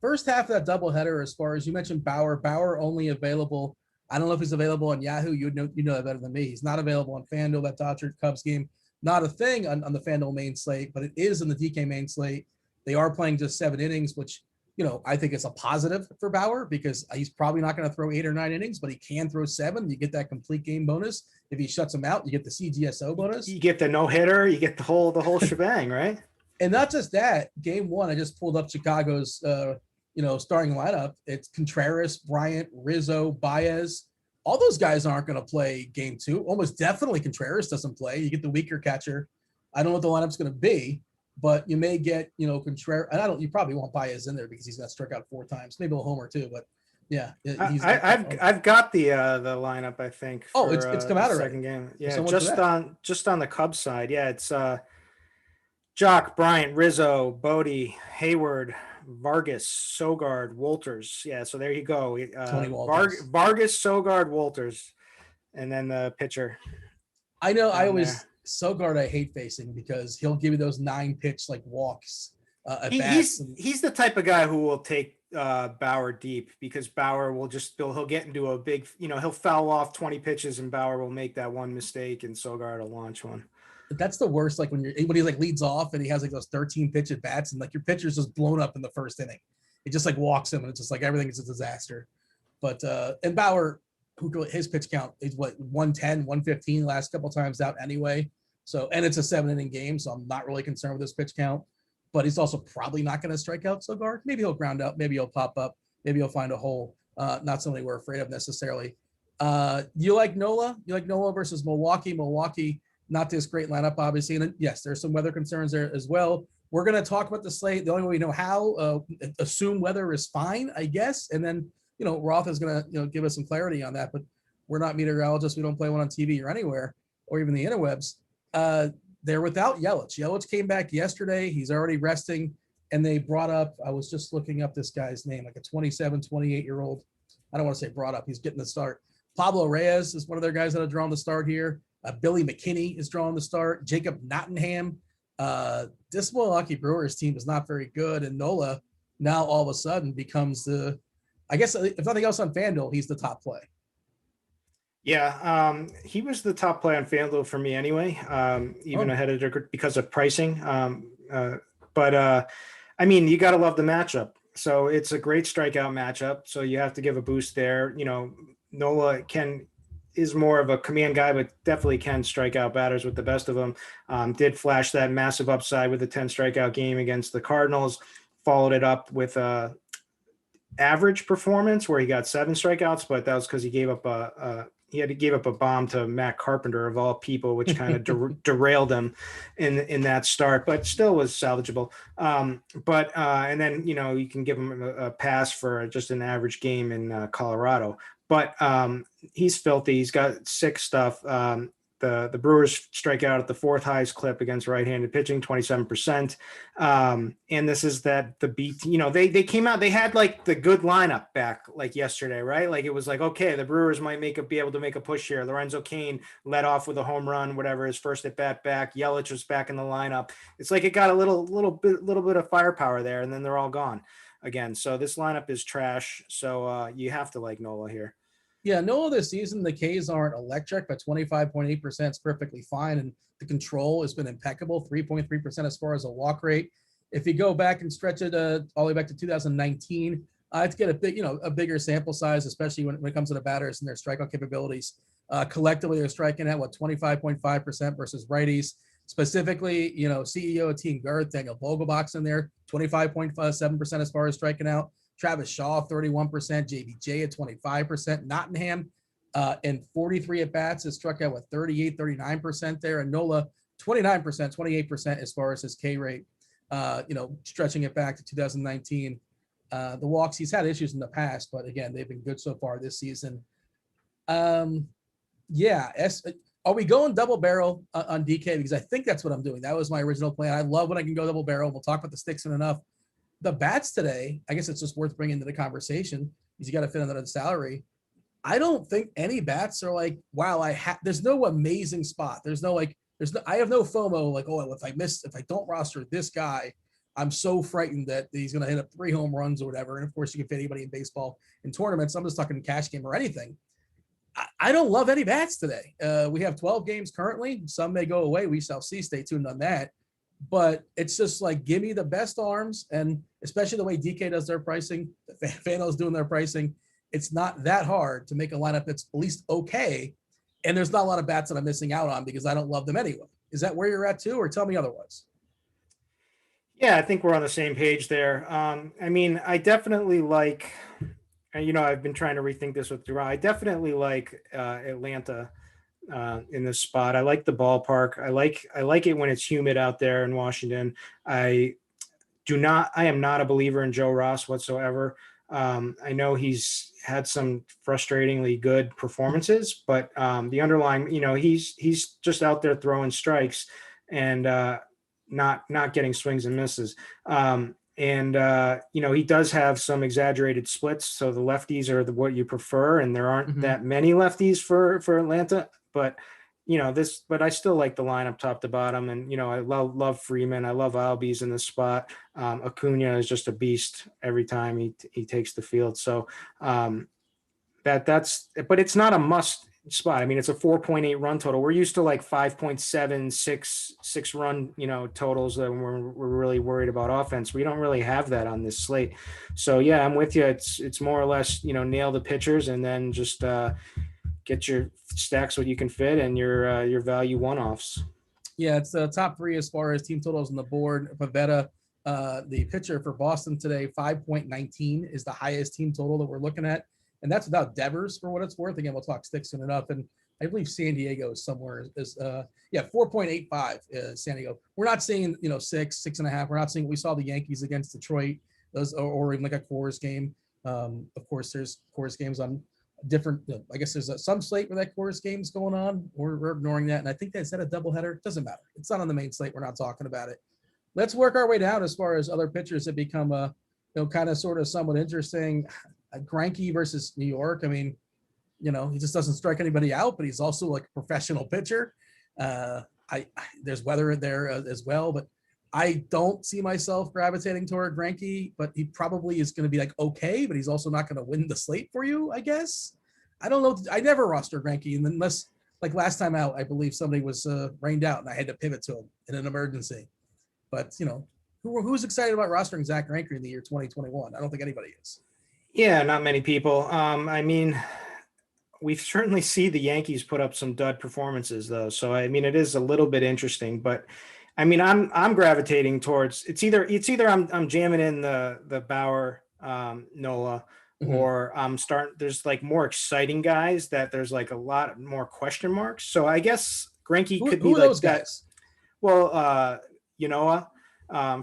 First half of that doubleheader, as far as you mentioned, Bauer only available. I don't know if he's available on Yahoo. You know that better than me. He's not available on FanDuel. That Dodger Cubs game, not a thing on the FanDuel main slate, but it is in the DK main slate. They are playing just 7 innings, which, I think it's a positive for Bauer because he's probably not going to throw 8 or 9 innings, but he can throw 7. You get that complete game bonus. If he shuts them out, you get the CGSO bonus. You get the no hitter. You get the whole shebang, right? And not just that. Game 1, I just pulled up Chicago's starting lineup. It's Contreras, Bryant, Rizzo, Baez. All those guys aren't going to play game 2. Almost definitely Contreras doesn't play. You get the weaker catcher. I don't know what the lineup's going to be, but you may get, Contreras. And you probably won't Baez in there because he's going to strike out 4 times. Maybe a homer too, but yeah. I've got the lineup, I think. For, it's come out already. Second game. Yeah, just on the Cubs side. Yeah, it's Jock, Bryant, Rizzo, Bodie, Hayward, Vargas, Sogard, Wolters. Yeah, so there you go. Tony Wolters. Vargas, Sogard, Wolters, and then the pitcher. I know. Sogard I hate facing because he'll give you those 9-pitch walks. He's the type of guy who will take Bauer deep because Bauer will he'll get into a big, he'll foul off 20 pitches and Bauer will make that one mistake and Sogard will launch one. That's the worst. When he leads off and he has those 13 pitch at bats and your pitcher's just blown up in the first inning. He just walks him and it's just everything is a disaster. But and Bauer, his pitch count is 110, 115 last couple times out anyway. So, and it's a 7-inning game, so I'm not really concerned with his pitch count. But he's also probably not going to strike out Sogard. Maybe he'll ground out. Maybe he'll pop up. Maybe he'll find a hole. Not something we're afraid of necessarily. You like Nola? You like Nola versus Milwaukee? Milwaukee, not this great lineup, obviously. And yes, there's some weather concerns there as well. We're going to talk about the slate. The only way we know how, assume weather is fine, I guess. And then, Roth is going to, give us some clarity on that. But we're not meteorologists. We don't play one on TV or anywhere or even the interwebs. They're without Yelich. Yelich came back yesterday. He's already resting. And they brought up, I was just looking up this guy's name, a 27, 28-year-old. I don't want to say brought up. He's getting the start. Pablo Reyes is one of their guys that have drawn the start here. Billy McKinney is drawing the start. Jacob Nottingham. This Milwaukee Brewers team is not very good. And Nola now all of a sudden becomes I guess if nothing else on FanDuel, he's the top play. Yeah, he was the top play on FanDuel for me anyway, ahead of because of pricing. But you got to love the matchup. So it's a great strikeout matchup. So you have to give a boost there. Nola is more of a command guy, but definitely can strike out batters with the best of them. Did flash that massive upside with a 10 strikeout game against the Cardinals, followed it up with a average performance where he got 7 strikeouts, but that was because he gave up a bomb to Matt Carpenter of all people, which kind of derailed him in that start, but still was salvageable. And then, you can give him a pass for just an average game in Colorado, but he's filthy. He's got sick stuff. The Brewers strike out at the 4th highest clip against right-handed pitching, 27%. And this is the beat, they came out, they had the good lineup back yesterday, right? It was okay, the Brewers might be able to make a push here. Lorenzo Cain led off with a home run, whatever, his first at bat back. Yelich was back in the lineup. It's it got a little bit of firepower there, and then they're all gone again. So this lineup is trash. So you have to like Nola here. Yeah, Nola this season, the Ks aren't electric, but 25.8% is perfectly fine. And the control has been impeccable, 3.3% as far as a walk rate. If you go back and stretch it all the way back to 2019, to get a bigger sample size, especially when it comes to the batters and their strikeout capabilities. Collectively, they're striking at 25.5% versus righties. Specifically, CEO of Team Girth, Daniel Vogelbach's in there, 25.7% as far as striking out. Travis Shaw, 31%, JBJ at 25%, Nottingham and 43 at bats is struck out with 38, 39% there, and Nola 29%, 28% as far as his K rate. Stretching it back to 2019. The walks, he's had issues in the past, but again, they've been good so far this season. Are we going double barrel on DK? Because I think that's what I'm doing. That was my original plan. I love when I can go double barrel. We'll talk about the sticks soon enough. The bats today, I guess it's just worth bringing to the conversation because you got to fit under the salary. I don't think any bats are wow, there's no amazing spot. I have no FOMO if I don't roster this guy, I'm so frightened that he's going to hit up 3 home runs or whatever. And of course, you can fit anybody in baseball in tournaments. I'm just talking cash game or anything. I don't love any bats today. We have 12 games currently. Some may go away. We shall see. Stay tuned on that. But it's just like, give me the best arms, and especially the way DK does their pricing, Fano's doing their pricing. It's not that hard to make a lineup that's at least okay. And there's not a lot of bats that I'm missing out on because I don't love them anyway. Is that where you're at too, or tell me otherwise? Yeah, I think we're on the same page there. I mean, I definitely like, I've been trying to rethink this with Duran. I definitely like Atlanta in this spot. I like the ballpark. I like it when it's humid out there in Washington. I am not a believer in Joe Ross whatsoever. I know he's had some frustratingly good performances, but the underlying, he's just out there throwing strikes and not getting swings and misses. He does have some exaggerated splits. So the lefties are what you prefer, and there aren't that many lefties for Atlanta, but but I still like the lineup top to bottom. And, I love Freeman. I love Albies in this spot. Acuna is just a beast every time he takes the field. So but it's not a must spot. I mean, it's a 4.8 run total. We're used to like 5.7, 6 run, totals that we're really worried about offense. We don't really have that on this slate. So yeah, I'm with you. It's more or less, nail the pitchers and then just get your stacks what you can fit and your value one-offs. Yeah, it's the top 3 as far as team totals on the board. Pavetta, the pitcher for Boston today, 5.19 is the highest team total that we're looking at. And that's without Devers, for what it's worth. Again, we'll talk sticks soon enough. And I believe San Diego is somewhere 4.85 San Diego. We're not seeing, 6.5. We're not seeing, we saw the Yankees against Detroit, those, or even like a Coors game. Of course, there's Coors games on different, I guess there's some slate where that Coors game's going on. We're ignoring that. And I think that's a doubleheader. It doesn't matter. It's not on the main slate. We're not talking about it. Let's work our way down as far as other pitchers that become kind of sort of somewhat interesting. Greinke versus New York. I mean, he just doesn't strike anybody out, but he's also like a professional pitcher. There's weather there as well, but I don't see myself gravitating toward Greinke, but he probably is going to be like, okay, but he's also not going to win the slate for you, I guess. I don't know. I never roster Greinke unless, like last time out, I believe somebody was rained out and I had to pivot to him in an emergency. But, who's excited about rostering Zach Greinke in the year 2021? I don't think anybody is. Yeah, not many people. I mean, we certainly see the Yankees put up some dud performances, though. So, I mean, it is a little bit interesting. But, I mean, I'm gravitating towards it's either I'm jamming in the Bauer Nola, or I'm starting. There's like more exciting guys that there's like a lot more question marks. So I guess Greinke could be like those guys. Well,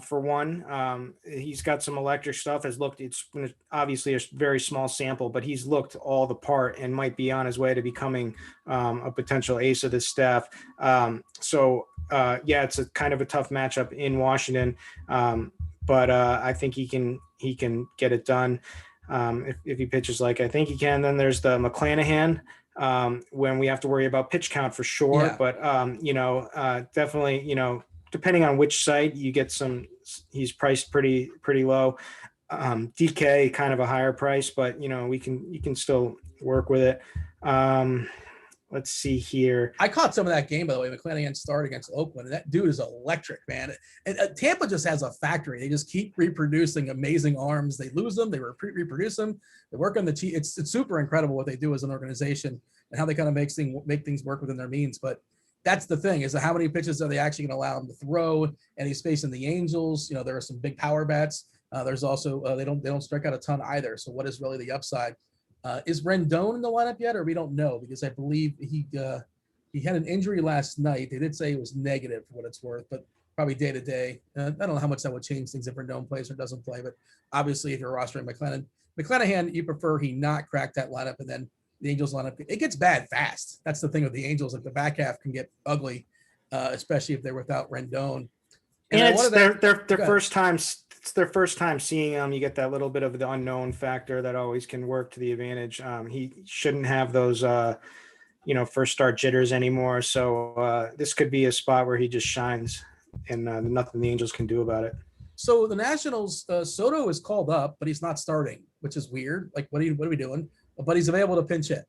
for one, he's got some electric stuff. It's obviously a very small sample, but he's looked all the part and might be on his way to becoming a potential ace of the staff. It's a kind of a tough matchup in Washington, but I think he can get it done if he pitches like I think he can. Then there's the McClanahan. When we have to worry about pitch count for sure, but definitely, depending on which site you get he's priced pretty low. DK kind of a higher price, but you can still work with it. Let's see here. I caught some of that game, by the way. McClanahan started against Oakland, and that dude is electric, man. And Tampa just has a factory. They just keep reproducing amazing arms. They lose them, they reproduce them. They work on the cheat. It's super incredible what they do as an organization and how they kind of make things work within their means. But that's the thing, is how many pitches are they actually going to allow him to throw? And he's facing the Angels. There are some big power bats. There's also they don't strike out a ton either. So what is really the upside? Is Rendon in the lineup yet, or we don't know? Because I believe he had an injury last night. They did say it was negative for what it's worth, but probably day to day. I don't know how much that would change things if Rendon plays or doesn't play. But obviously, if you're rostering McClanahan, you prefer he not crack that lineup, and then the Angels lineup, it gets bad fast. That's the thing with the Angels. Like the back half can get ugly, especially if they're without Rendon. And it's their first time. It's their first time seeing him. You get that little bit of the unknown factor that always can work to the advantage. He shouldn't have those, first start jitters anymore. So this could be a spot where he just shines, and nothing the Angels can do about it. So the Nationals, Soto is called up, but he's not starting, which is weird. Like, what are we doing? But he's available to pinch hit.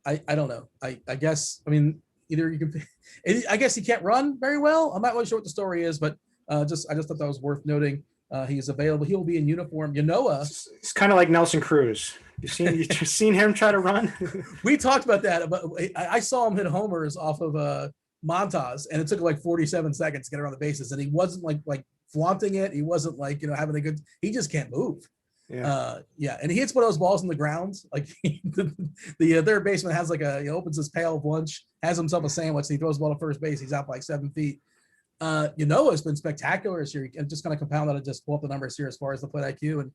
I don't know. I guess, I mean, either you can, I guess he can't run very well. I'm not really sure what the story is, but I just thought that was worth noting. He's available. He will be in uniform. It's kind of like Nelson Cruz. You've seen him try to run. We talked about that, but I saw him hit homers off of Montas, and it took like 47 seconds to get around the bases, and he wasn't like flaunting it. He wasn't like having a good. He just can't move. Yeah. And he hits one of those balls in the ground. Like the third baseman has like he opens his pail of lunch, has himself a sandwich, and he throws the ball to first base. He's out by like 7 feet. It's been spectacular this year. I'm just going to compound that and just pull up the numbers here as far as the plate IQ. And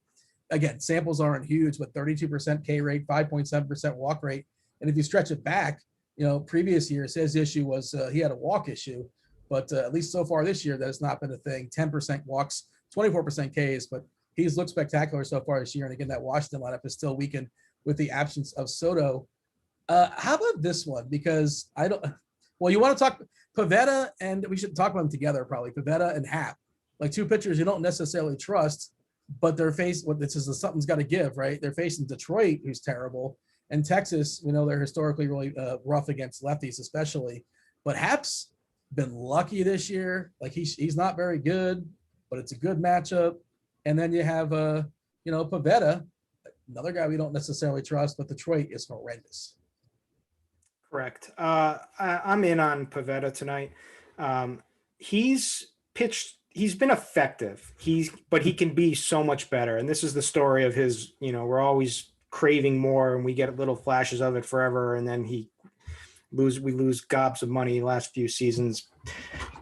again, samples aren't huge, but 32% K rate, 5.7% walk rate. And if you stretch it back, previous years, his issue was he had a walk issue, but at least so far this year, that has not been a thing. 10% walks, 24% Ks, but he's looked spectacular so far this year. And again, that Washington lineup is still weakened with the absence of Soto. How about this one? Because you want to talk Pivetta, and we should talk about them together probably. Pivetta and Happ, like two pitchers you don't necessarily trust, but they're something's got to give, right? They're facing Detroit, who's terrible, and Texas. We know they're historically really rough against lefties, especially. But Happ's been lucky this year. Like he's not very good, but it's a good matchup. And then you have Pivetta, another guy we don't necessarily trust, but Detroit is horrendous. Correct. I'm in on Pivetta tonight. He's been effective. But he can be so much better. And this is the story of his, we're always craving more and we get little flashes of it forever. And then we lose gobs of money last few seasons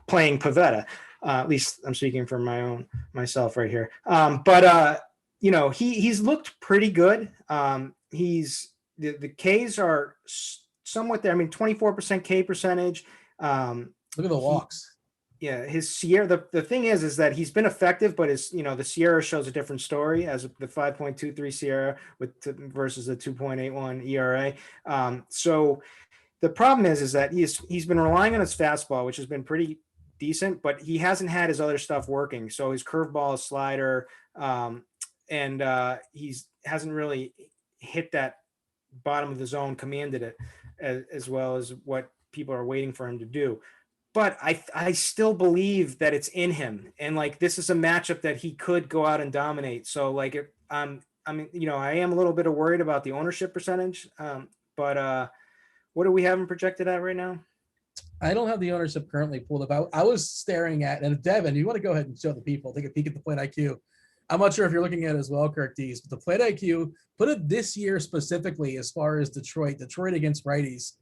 playing Pivetta. At least I'm speaking for myself right here. He's looked pretty good. The Ks are somewhat there. I mean, 24% K percentage. Look at the walks. His SIERA. The thing is that he's been effective, but the SIERA shows a different story as the 5.23 SIERA versus the 2.81 ERA. So the problem is that he's been relying on his fastball, which has been pretty decent, but he hasn't had his other stuff working. So his curveball, his slider, and he's hasn't really hit that bottom of the zone, commanded it as well as what people are waiting for him to do. But I still believe that it's in him, and like this is a matchup that he could go out and dominate. So like I am a little bit worried about the ownership percentage, but what do we have him projected at right now? I don't have the ownership currently pulled up. I was staring at, and Devin, you want to go ahead and show the people, take a peek at the plate IQ. I'm not sure if you're looking at it as well, Kirk Dees, but the plate IQ, put it this year specifically as far as Detroit against righties.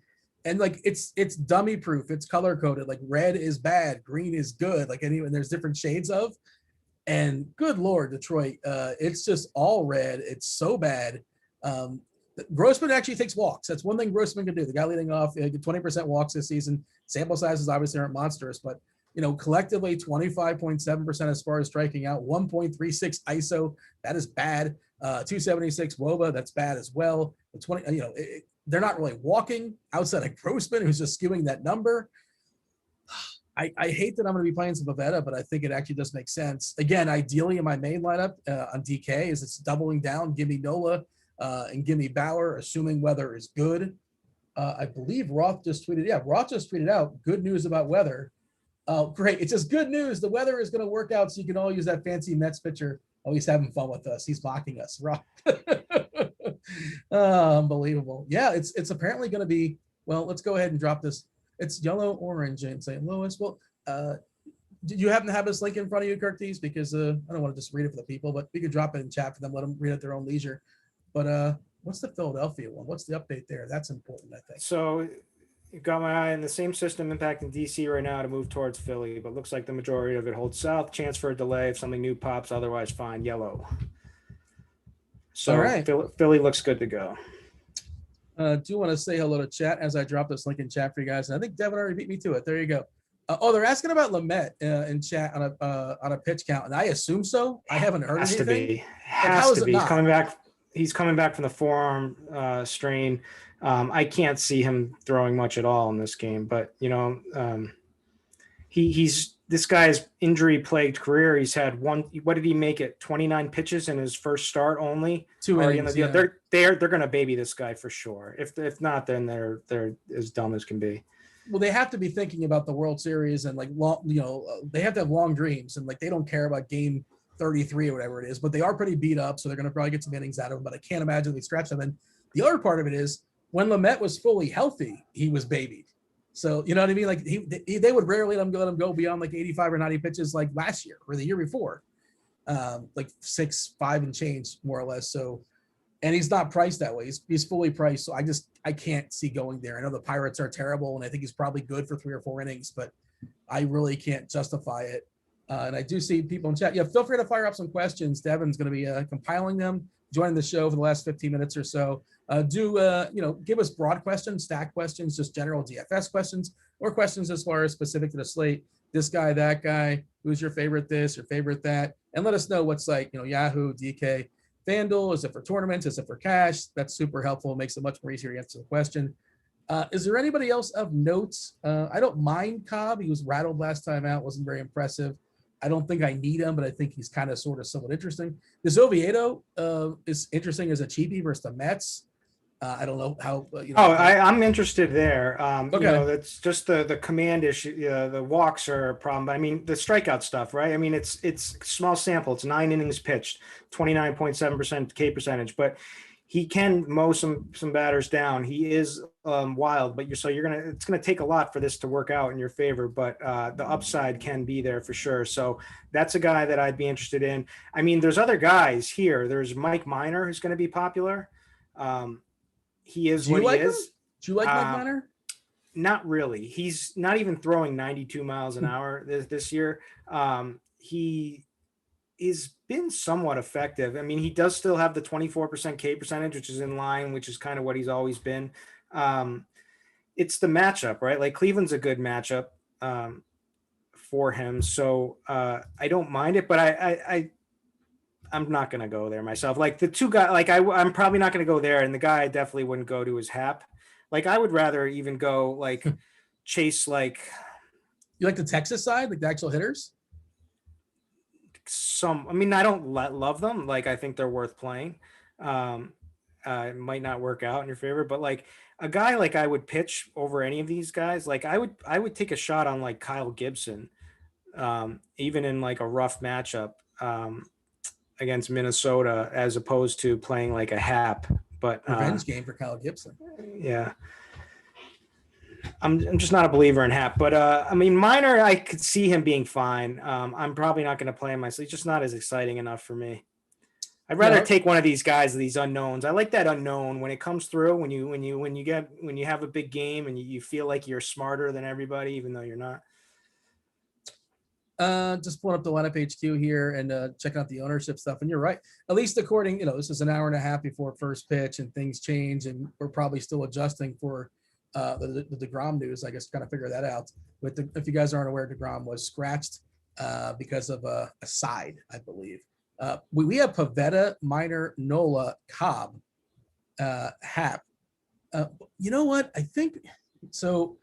And like it's dummy proof, it's color coded. Like red is bad, green is good. Like and there's different shades of. And good Lord, Detroit, it's just all red. It's so bad. Grossman actually takes walks. That's one thing Grossman can do. The guy leading off, 20% walks this season. Sample sizes obviously aren't monstrous, but collectively 25.7% as far as striking out, 1.36 ISO. That is bad. 276 WOBA. That's bad as well. 20. They're not really walking outside of Grossman, who's just skewing that number. I hate that I'm going to be playing some Pivetta, but I think it actually does make sense. Again, ideally in my main lineup on DK is it's doubling down. Give me Nola and give me Bauer, assuming weather is good. I believe Roth just tweeted. Yeah, Roth just tweeted out good news about weather. Oh, great. It's just good news. The weather is going to work out so you can all use that fancy Mets pitcher. Oh, he's having fun with us. He's mocking us. Roth. Unbelievable. Yeah, it's apparently going to be, well, let's go ahead and drop this. It's yellow, orange, and St. Louis. Well, did you happen to have this link in front of you, Kirk Dees? Because I don't want to just read it for the people, but we could drop it in chat for them, let them read at their own leisure. But what's the Philadelphia one? What's the update there? That's important, I think. So you've got my eye in the same system impacting DC right now to move towards Philly, but looks like the majority of it holds south. Chance for a delay if something new pops, otherwise fine, yellow. So all right. Philly looks good to go. Do want to say hello to chat as I drop this link in chat for you guys. And I think Devin already beat me to it. There you go. They're asking about Lamet in chat on a pitch count, and I assume so. I haven't heard anything. Has to be. He's coming back. He's coming back from the forearm strain. I can't see him throwing much at all in this game, but he's this guy's injury-plagued career. He's had what did he make it? 29 pitches in his first start only. 2 innings. Yeah. They're going to baby this guy for sure. If not, then they're as dumb as can be. Well, they have to be thinking about the World Series and like long, they have to have long dreams, and like they don't care about game 33 or whatever it is, but they are pretty beat up, so they're going to probably get some innings out of him. But I can't imagine they stretch them. And the other part of it is when Lamet was fully healthy, he was babied. So you know what I mean? Like they would rarely let him go beyond like 85 or 90 pitches like last year or the year before, like 6-5 and change more or less. So, and he's not priced that way. He's fully priced. So I can't see going there. I know the Pirates are terrible, and I think he's probably good for 3 or 4 innings, but I really can't justify it. And I do see people in chat. Yeah, feel free to fire up some questions. Devin's going to be compiling them, joining the show for the last 15 minutes or so. Give us broad questions, stack questions, just general DFS questions, or questions as far as specific to the slate. This guy, that guy, who's your favorite this, your favorite that, and let us know what's like, Yahoo, DK, FanDuel, is it for tournaments, is it for cash? That's super helpful. It makes it much more easier to answer the question. Is there anybody else of notes? I don't mind Cobb. He was rattled last time out, wasn't very impressive. I don't think I need him, but I think he's kind of sort of somewhat interesting. This Oviedo is interesting as a cheapie versus the Mets. I don't know how. I'm interested there. Okay. That's just the command issue. The walks are a problem. But I mean, the strikeout stuff, right? I mean, it's small sample. It's 9 innings pitched, 29.7% K percentage, but he can mow some batters down. He is wild, but it's gonna take a lot for this to work out in your favor. But the upside can be there for sure. So that's a guy that I'd be interested in. I mean, there's other guys here. There's Mike Minor, who's going to be popular. He is what he is. Do you like Mike Minor? Not really. He's not even throwing 92 miles an hour this year. He has been somewhat effective. I mean, he does still have the 24% K percentage, which is in line, which is kind of what he's always been. It's the matchup, right? Like Cleveland's a good matchup for him. So I don't mind it, but I'm not going to go there myself. Like the two guys, like I'm probably not going to go there. And the guy I definitely wouldn't go to is Hap. Like I would rather even go like chase, like. You like the Texas side, like the actual hitters? I mean, I don't love them. Like, I think they're worth playing. It might not work out in your favor, but like a guy, like I would pitch over any of these guys. Like I would take a shot on like Kyle Gibson, even in like a rough matchup, against Minnesota, as opposed to playing like a Hap, but revenge game for Kyle Gibson. Yeah. I'm just not a believer in Hap, but I mean, Minor, I could see him being fine. I'm probably not going to play him myself. It's just not as exciting enough for me. I'd rather take one of these guys, these unknowns. I like that unknown when it comes through, when you have a big game and you feel like you're smarter than everybody, even though you're not. Just pulling up the lineup HQ here and checking out the ownership stuff. And you're right. At least according, this is an hour and a half before first pitch and things change, and we're probably still adjusting for the DeGrom news. I guess kind of figure that out. But if you guys aren't aware, DeGrom was scratched because of a side, I believe. We have Pavetta, Minor, Nola, Cobb, Hap. You know what? I think so.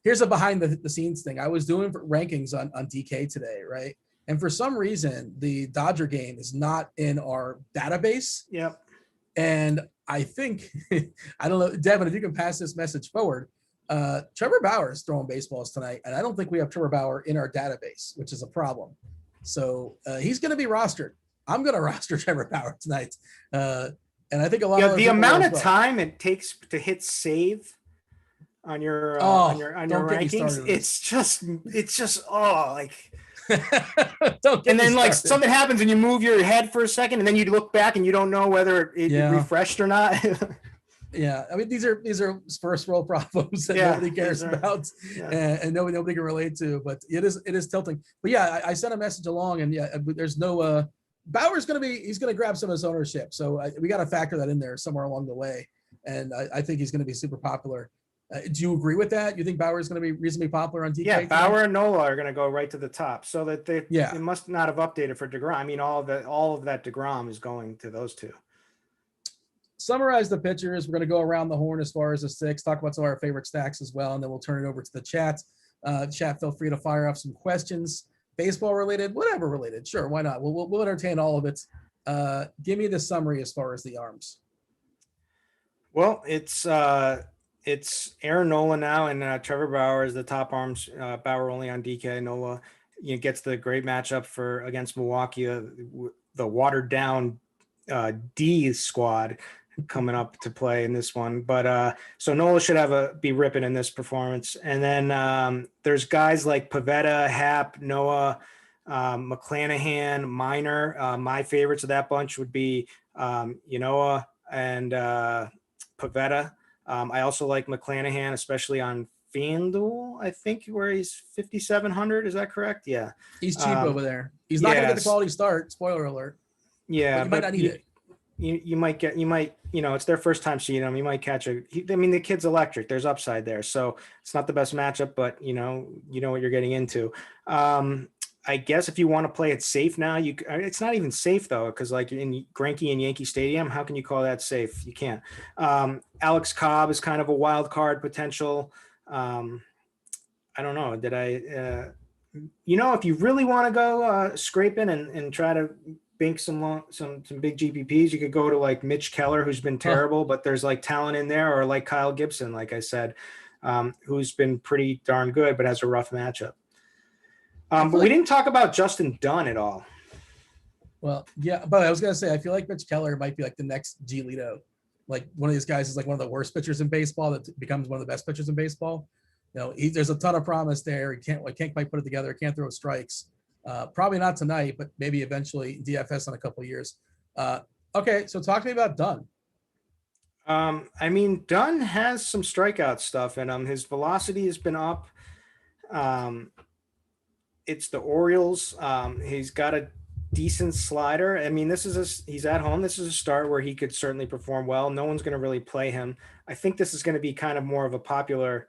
Here's a behind the scenes thing. I was doing rankings on DK today, right? And for some reason, the Dodger game is not in our database. Yep. And I think, I don't know, Devin, if you can pass this message forward, Trevor Bauer is throwing baseballs tonight, and I don't think we have Trevor Bauer in our database, which is a problem. So he's going to be rostered. I'm going to roster Trevor Bauer tonight. And I think a lot of the amount of time it takes to hit save on your rankings, it's just like and then like something happens and you move your head for a second and then you look back and you don't know whether it refreshed or not. Yeah, I mean these are first world problems that nobody cares about and nobody can relate to, but it is tilting. But yeah, I sent a message along, and there's no Bauer's he's gonna grab some of his ownership, so we got to factor that in there somewhere along the way, and I think he's gonna be super popular. Do you agree with that? You think Bauer is going to be reasonably popular on DK? Yeah, Bauer and Nola are going to go right to the top, so that they must not have updated for DeGrom. I mean, all of that DeGrom is going to those two. Summarize the pitchers. We're going to go around the horn as far as the 6, talk about some of our favorite stacks as well, and then we'll turn it over to the chat. Chat, feel free to fire off some questions, baseball related, whatever related. Sure, why not? We'll entertain all of it. Give me the summary as far as the arms. Well, it's Aaron Nola now, and Trevor Bauer is the top arms. Bauer only on DK. Nola, gets the great matchup against Milwaukee, the watered down D squad coming up to play in this one. But so Nola should be ripping in this performance. And then there's guys like Pavetta, Happ, Noah, McClanahan, Minor. My favorites of that bunch would be Yanoa and Pavetta. I also like McClanahan, especially on FanDuel, I think, where he's 5,700. Is that correct? Yeah. He's cheap over there. He's not going to get the quality start. Spoiler alert. Yeah. But you might not need it. You might, it's their first time seeing him. You might catch the kid's electric. There's upside there. So it's not the best matchup, but you know what you're getting into. I guess if you want to play it safe now, it's not even safe though, because like in Greinke and Yankee Stadium, how can you call that safe? You can't. Alex Cobb is kind of a wild card potential. I don't know. If you really want to go scraping and try to bank some big GPPs, you could go to like Mitch Keller, who's been terrible, but there's like talent in there, or like Kyle Gibson, like I said, who's been pretty darn good, but has a rough matchup. But we didn't talk about Justin Dunn at all. Well, yeah, but I was going to say, I feel like Mitch Keller might be like the next Giolito. Like one of these guys is like one of the worst pitchers in baseball that becomes one of the best pitchers in baseball. There's a ton of promise there. He can't quite put it together. Can't throw strikes. Probably not tonight, but maybe eventually DFS in a couple of years. Okay, so talk to me about Dunn. Dunn has some strikeout stuff in him. His velocity has been up. It's the Orioles. He's got a decent slider. He's at home. This is a start where he could certainly perform well. No one's going to really play him. I think this is going to be kind of more of a popular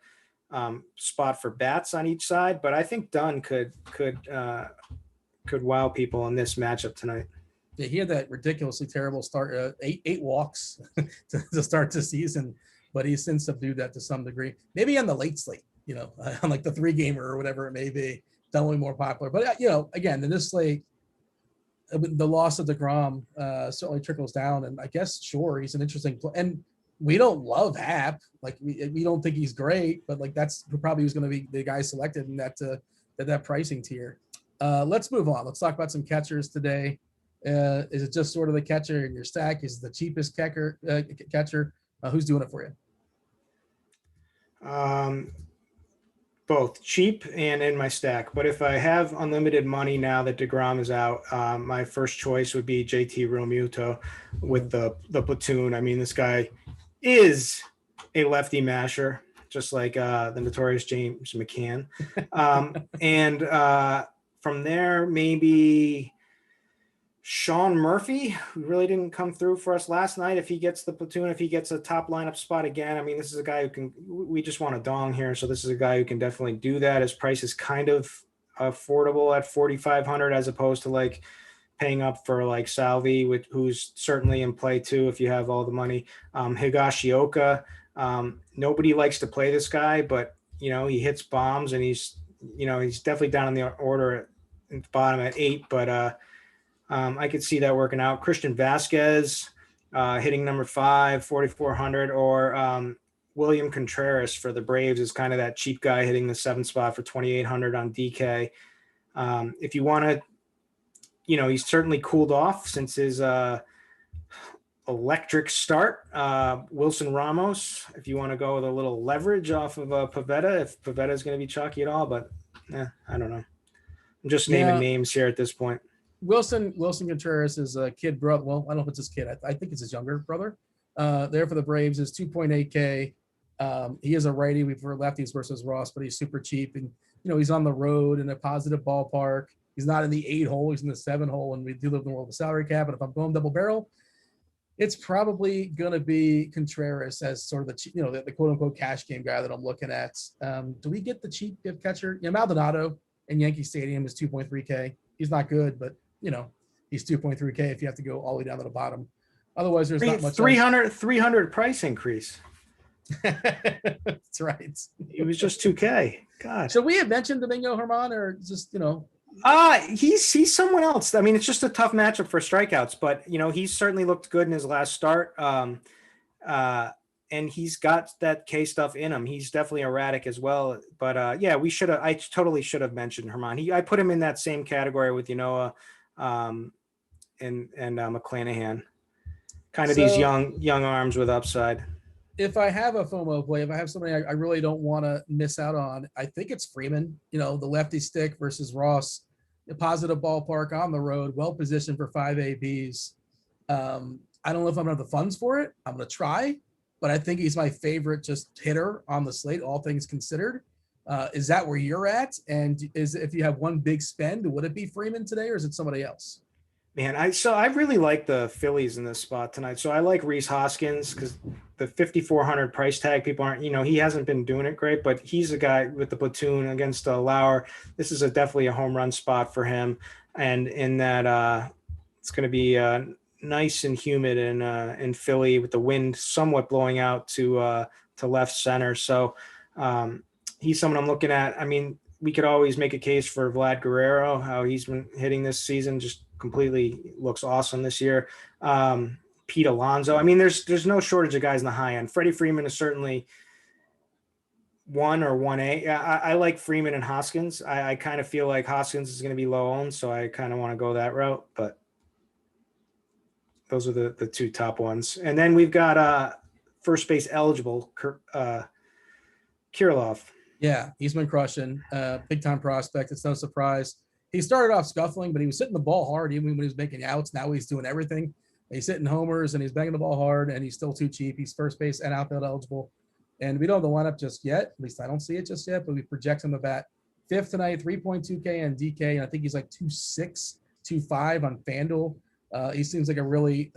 spot for bats on each side, but I think Dunn could wow people in this matchup tonight. Yeah, he had that ridiculously terrible start, eight walks to start the season, but he's since subdued that to some degree. Maybe on the late slate, on like the 3-gamer or whatever it may be, definitely more popular. But again, in this slate, the loss of DeGrom certainly trickles down, and I guess he's an interesting play. And we don't love Happ, like we don't think he's great, but like that's probably who's going to be the guy selected in that pricing tier. Let's move on. Let's talk about some catchers today. Is it just sort of the catcher in your stack? Is it the cheapest catcher? Who's doing it for you? Both cheap and in my stack. But if I have unlimited money now that DeGrom is out, my first choice would be JT Realmuto with the platoon. This guy is a lefty masher, just like the notorious James McCann. And from there, maybe Sean Murphy, who really didn't come through for us last night. If he gets the platoon, if he gets a top lineup spot again, this is a guy we just want a dong here. So this is a guy who can definitely do that. His price is kind of affordable at 4,500 as opposed to like paying up for like Salvi, who's certainly in play too, if you have all the money. Higashioka, nobody likes to play this guy, but he hits bombs and he's definitely down in the order at the bottom at 8, but I could see that working out. Christian Vasquez hitting number 5, 4,400, or William Contreras for the Braves is kind of that cheap guy hitting the 7th spot for 2,800 on DK. If you want to, he's certainly cooled off since his electric start. Wilson Ramos, if you want to go with a little leverage off of Pavetta, if Pavetta is going to be chalky at all, but I don't know. I'm just naming names here at this point. Wilson Contreras is a kid brother. Well, I don't know if it's his kid. I think it's his younger brother. There for the Braves is 2.8K. He is a righty. We've heard lefties versus Ross, but he's super cheap. And, he's on the road in a positive ballpark. He's not in the 8 hole. He's in the 7 hole. And we do live in the world of salary cap. And if I'm going double barrel, it's probably going to be Contreras as sort of the quote unquote cash game guy that I'm looking at. Do we get the cheap catcher? Maldonado in Yankee Stadium is 2.3K. He's not good, but he's 2.3K if you have to go all the way down to the bottom. Otherwise, there's not much. 300 price increase. That's right. He was just 2K. God. So we have mentioned Domingo Germán, or just, He's someone else. I mean, it's just a tough matchup for strikeouts, but he's certainly looked good in his last start. And he's got that K stuff in him. He's definitely erratic as well. But I totally should have mentioned Germán. I put him in that same category with Ynoa, and McClanahan. Kind of these young arms with upside. If I have a FOMO play, if I have somebody I really don't want to miss out on, I think it's Freeman. The lefty stick versus Ross, a positive ballpark on the road, well positioned for 5 ABs. I don't know if I'm gonna have the funds for it. I'm gonna try, but I think he's my favorite just hitter on the slate, all things considered. Is that where you're at? And if you have one big spend, would it be Freeman today, or is it somebody else? Man, I really like the Phillies in this spot tonight. So I like Rhys Hoskins because the 5,400 price tag, people aren't, he hasn't been doing it great, but he's a guy with the platoon against Lauer. This is definitely a home run spot for him. And in that it's going to be nice and humid in Philly with the wind somewhat blowing out to left center. So he's someone I'm looking at. I mean, we could always make a case for Vlad Guerrero, how he's been hitting this season, just completely looks awesome this year. Pete Alonso. I mean, there's no shortage of guys in the high end. Freddie Freeman is certainly 1 or 1A. I like Freeman and Hoskins. I kind of feel like Hoskins is going to be low owned, so I kind of want to go that route, but those are the two top ones. And then we've got first base eligible Kirilloff. Yeah, he's been crushing. Big time prospect. It's no surprise. He started off scuffling, but he was hitting the ball hard even when he was making outs. Now he's doing everything. He's hitting homers and he's banging the ball hard, and he's still too cheap. He's first base and outfield eligible. And we don't have the lineup just yet. At least I don't see it just yet, but we project him to bat 5th tonight, 3.2K on DK. And I think he's like 2.6, 2.5 on FanDuel. He seems like a really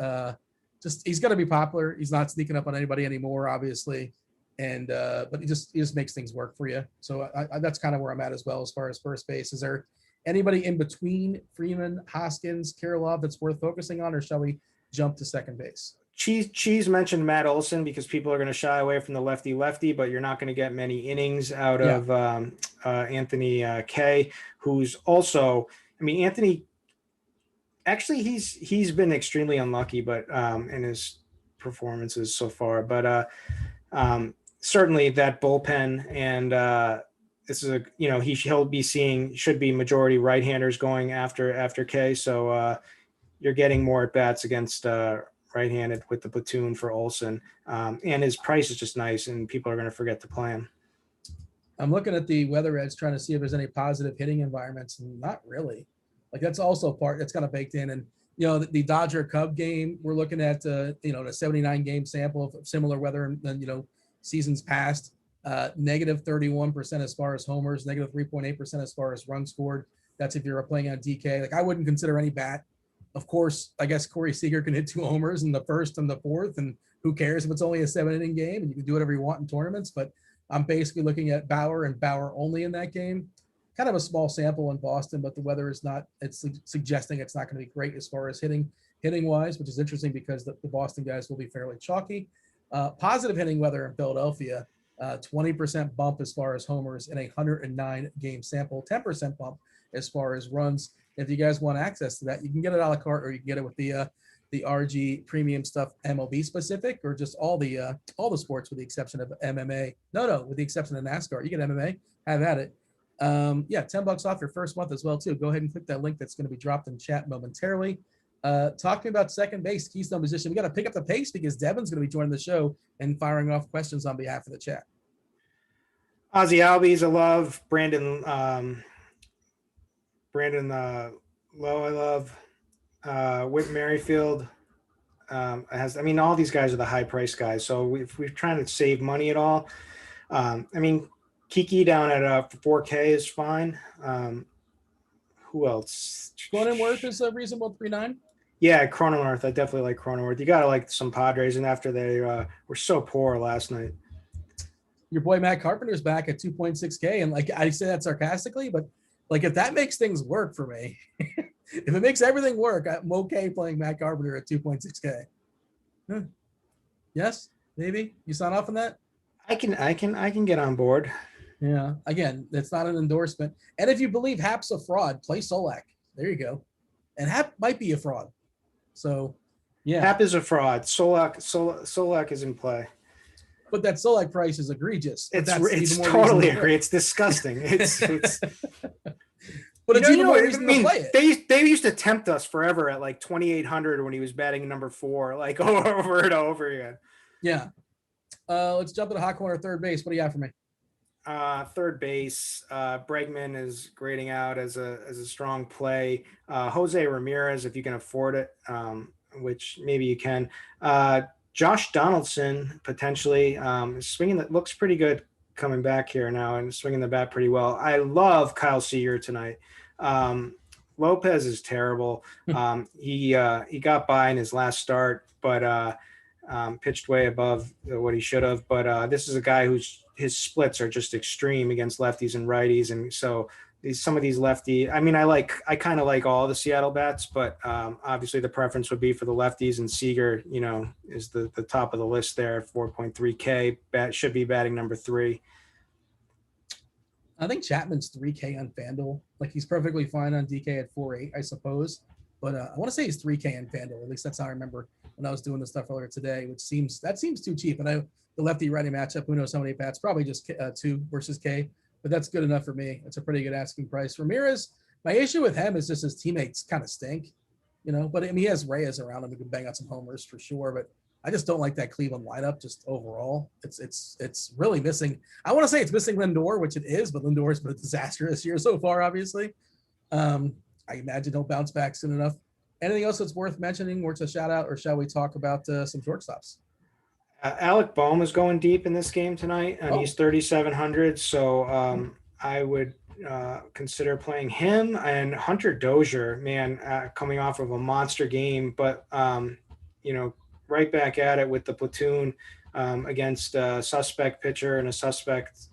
he's going to be popular. He's not sneaking up on anybody anymore, obviously. And but he just makes things work for you. So that's kind of where I'm at as well as far as first base. Is there anybody in between Freeman, Hoskins, Kirilloff that's worth focusing on, or shall we jump to second base? Cheese mentioned Matt Olson because people are going to shy away from the lefty, but you're not going to get many innings out of Anthony K, who's also, I mean, Anthony, actually he's been extremely unlucky, but in his performances so far, but certainly that bullpen and this is should be majority right-handers going after K. So you're getting more at bats against right-handed with the platoon for Olson. And his price is just nice and people are going to forget to play him. I'm looking at the weather edge trying to see if there's any positive hitting environments, and not really. Like that's also part that's kind of baked in. And, the Dodger Cub game, we're looking at, the 79 game sample of similar weather than, seasons past. Negative 31% as far as homers, negative 3.8% as far as runs scored. That's if you're playing on DK. Like I wouldn't consider any bat. Of course, I guess Corey Seager can hit 2 homers in the 1st and the 4th, and who cares if it's only a 7-inning game and you can do whatever you want in tournaments. But I'm basically looking at Bauer and Bauer only in that game. Kind of a small sample in Boston, but the weather is not, it's suggesting it's not going to be great as far as hitting wise, which is interesting because the Boston guys will be fairly chalky. Positive hitting weather in Philadelphia, 20% bump as far as homers in a 109 game sample, 10% bump as far as runs. If you guys want access to that, you can get it a la carte, or you can get it with the RG premium stuff, MLB specific, or just all the sports with the exception of MMA. No, with the exception of NASCAR. You get MMA, have at it. $10 off your first month as well too. Go ahead and click that link that's going to be dropped in chat momentarily. Talking about second base, keystone position, we got to pick up the pace because Devin's going to be joining the show and firing off questions on behalf of the chat. Ozzy Albies, I love. Brandon Lowe, I love. Whit Merrifield. All these guys are the high price guys. So if we're trying to save money at all, Kiki down at 4K is fine. Who else? Cronenworth is a reasonable 3.9. Yeah, Cronenworth. I definitely like Cronenworth. You got to like some Padres, and after they were so poor last night. Your boy Matt Carpenter's back at 2.6K, and like I say that sarcastically, but like if that makes things work for me, if it makes everything work, I'm okay playing Matt Carpenter at 2.6K. Yes, maybe you sign off on that. I can get on board. Yeah. Again, it's not an endorsement. And if you believe Hap's a fraud, play Solak. There you go. And Hap might be a fraud. So, yeah. Hap is a fraud. Solak is in play. But that Solak price is egregious. It's totally agree. It's disgusting. It's but it's even more reason to play it. They used to tempt us forever at like 2,800 when he was batting number 4, like over and over again. Yeah. Let's jump to the hot corner, third base. What do you have for me? Third base, Bregman is grading out as a strong play. Jose Ramirez, if you can afford it, which maybe you can. Josh Donaldson potentially swinging that looks pretty good coming back here now and swinging the bat pretty well. I love Kyle Seager tonight. Lopez is terrible. He got by in his last start, but pitched way above what he should have. But this is a guy his splits are just extreme against lefties and righties, and so some of these lefty. I mean, I kind of like all the Seattle bats, but obviously the preference would be for the lefties, and Seager, is the top of the list there. 4.3K should be batting number 3. I think Chapman's 3K on FanDuel. Like he's perfectly fine on DK at 4.8, I suppose. But I want to say he's 3K on FanDuel. At least that's how I remember when I was doing the stuff earlier today, which seems too cheap. And the lefty righty matchup, who knows how many bats? Probably just 2 versus K. But that's good enough for me. It's a pretty good asking price. Ramirez, my issue with him is just his teammates kind of stink, But I mean, he has Reyes around him who can bang out some homers for sure. But I just don't like that Cleveland lineup. Just overall, it's really missing. I want to say it's missing Lindor, which it is, but Lindor has been a disaster this year so far. Obviously, I imagine he'll bounce back soon enough. Anything else that's worth mentioning, worth a shout out, or shall we talk about some shortstops? Alec Bohm is going deep in this game tonight, and he's 3,700. So I would consider playing him and Hunter Dozier, coming off of a monster game, but right back at it with the platoon against a suspect pitcher and a suspect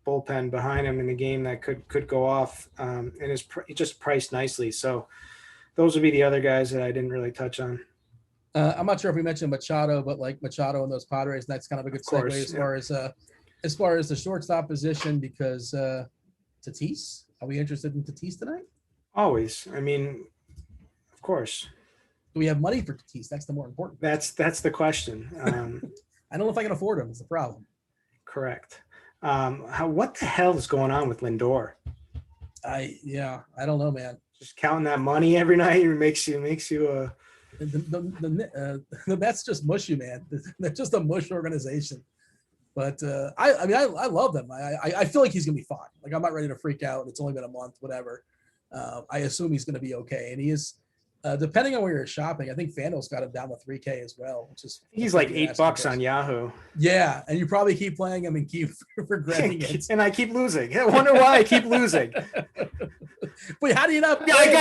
bullpen behind him in the game that could go off, and is just priced nicely. So those would be the other guys that I didn't really touch on. I'm not sure if we mentioned Machado, but like Machado and those Padres, that's kind of a good segue as far as the shortstop position, because Tatis, are we interested in Tatis tonight? Always. I mean, of course. Do we have money for Tatis? That's the more important. That's the question. I don't know if I can afford him. It's the problem. Correct. What the hell is going on with Lindor? I don't know, man. Just counting that money every night makes you the Mets just mush you, man. They're just a mush organization. But I love them. I feel like he's gonna be fine. Like I'm not ready to freak out. It's only been a month, whatever. I assume he's gonna be okay, and he is. Depending on where you're shopping, I think FanDuel's got him down to 3K as well, which is he's like $8 on Yahoo. Yeah, and you probably keep playing him and keep regretting it. And I keep losing. I wonder why I keep losing. Wait, how do you not? I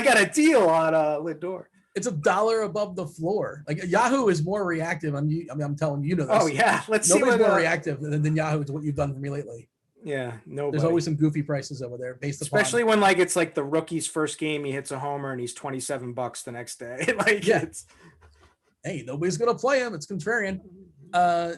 got a deal on Lindor. It's $1 above the floor. Like Yahoo is more reactive on you. I mean, I'm telling you, this. Oh yeah, Nobody's more reactive than Yahoo to what you've done for me lately. Yeah, nobody. There's always some goofy prices over there, especially when it's like the rookie's first game, he hits a homer and he's $27 the next day. Hey, nobody's gonna play him. It's contrarian. I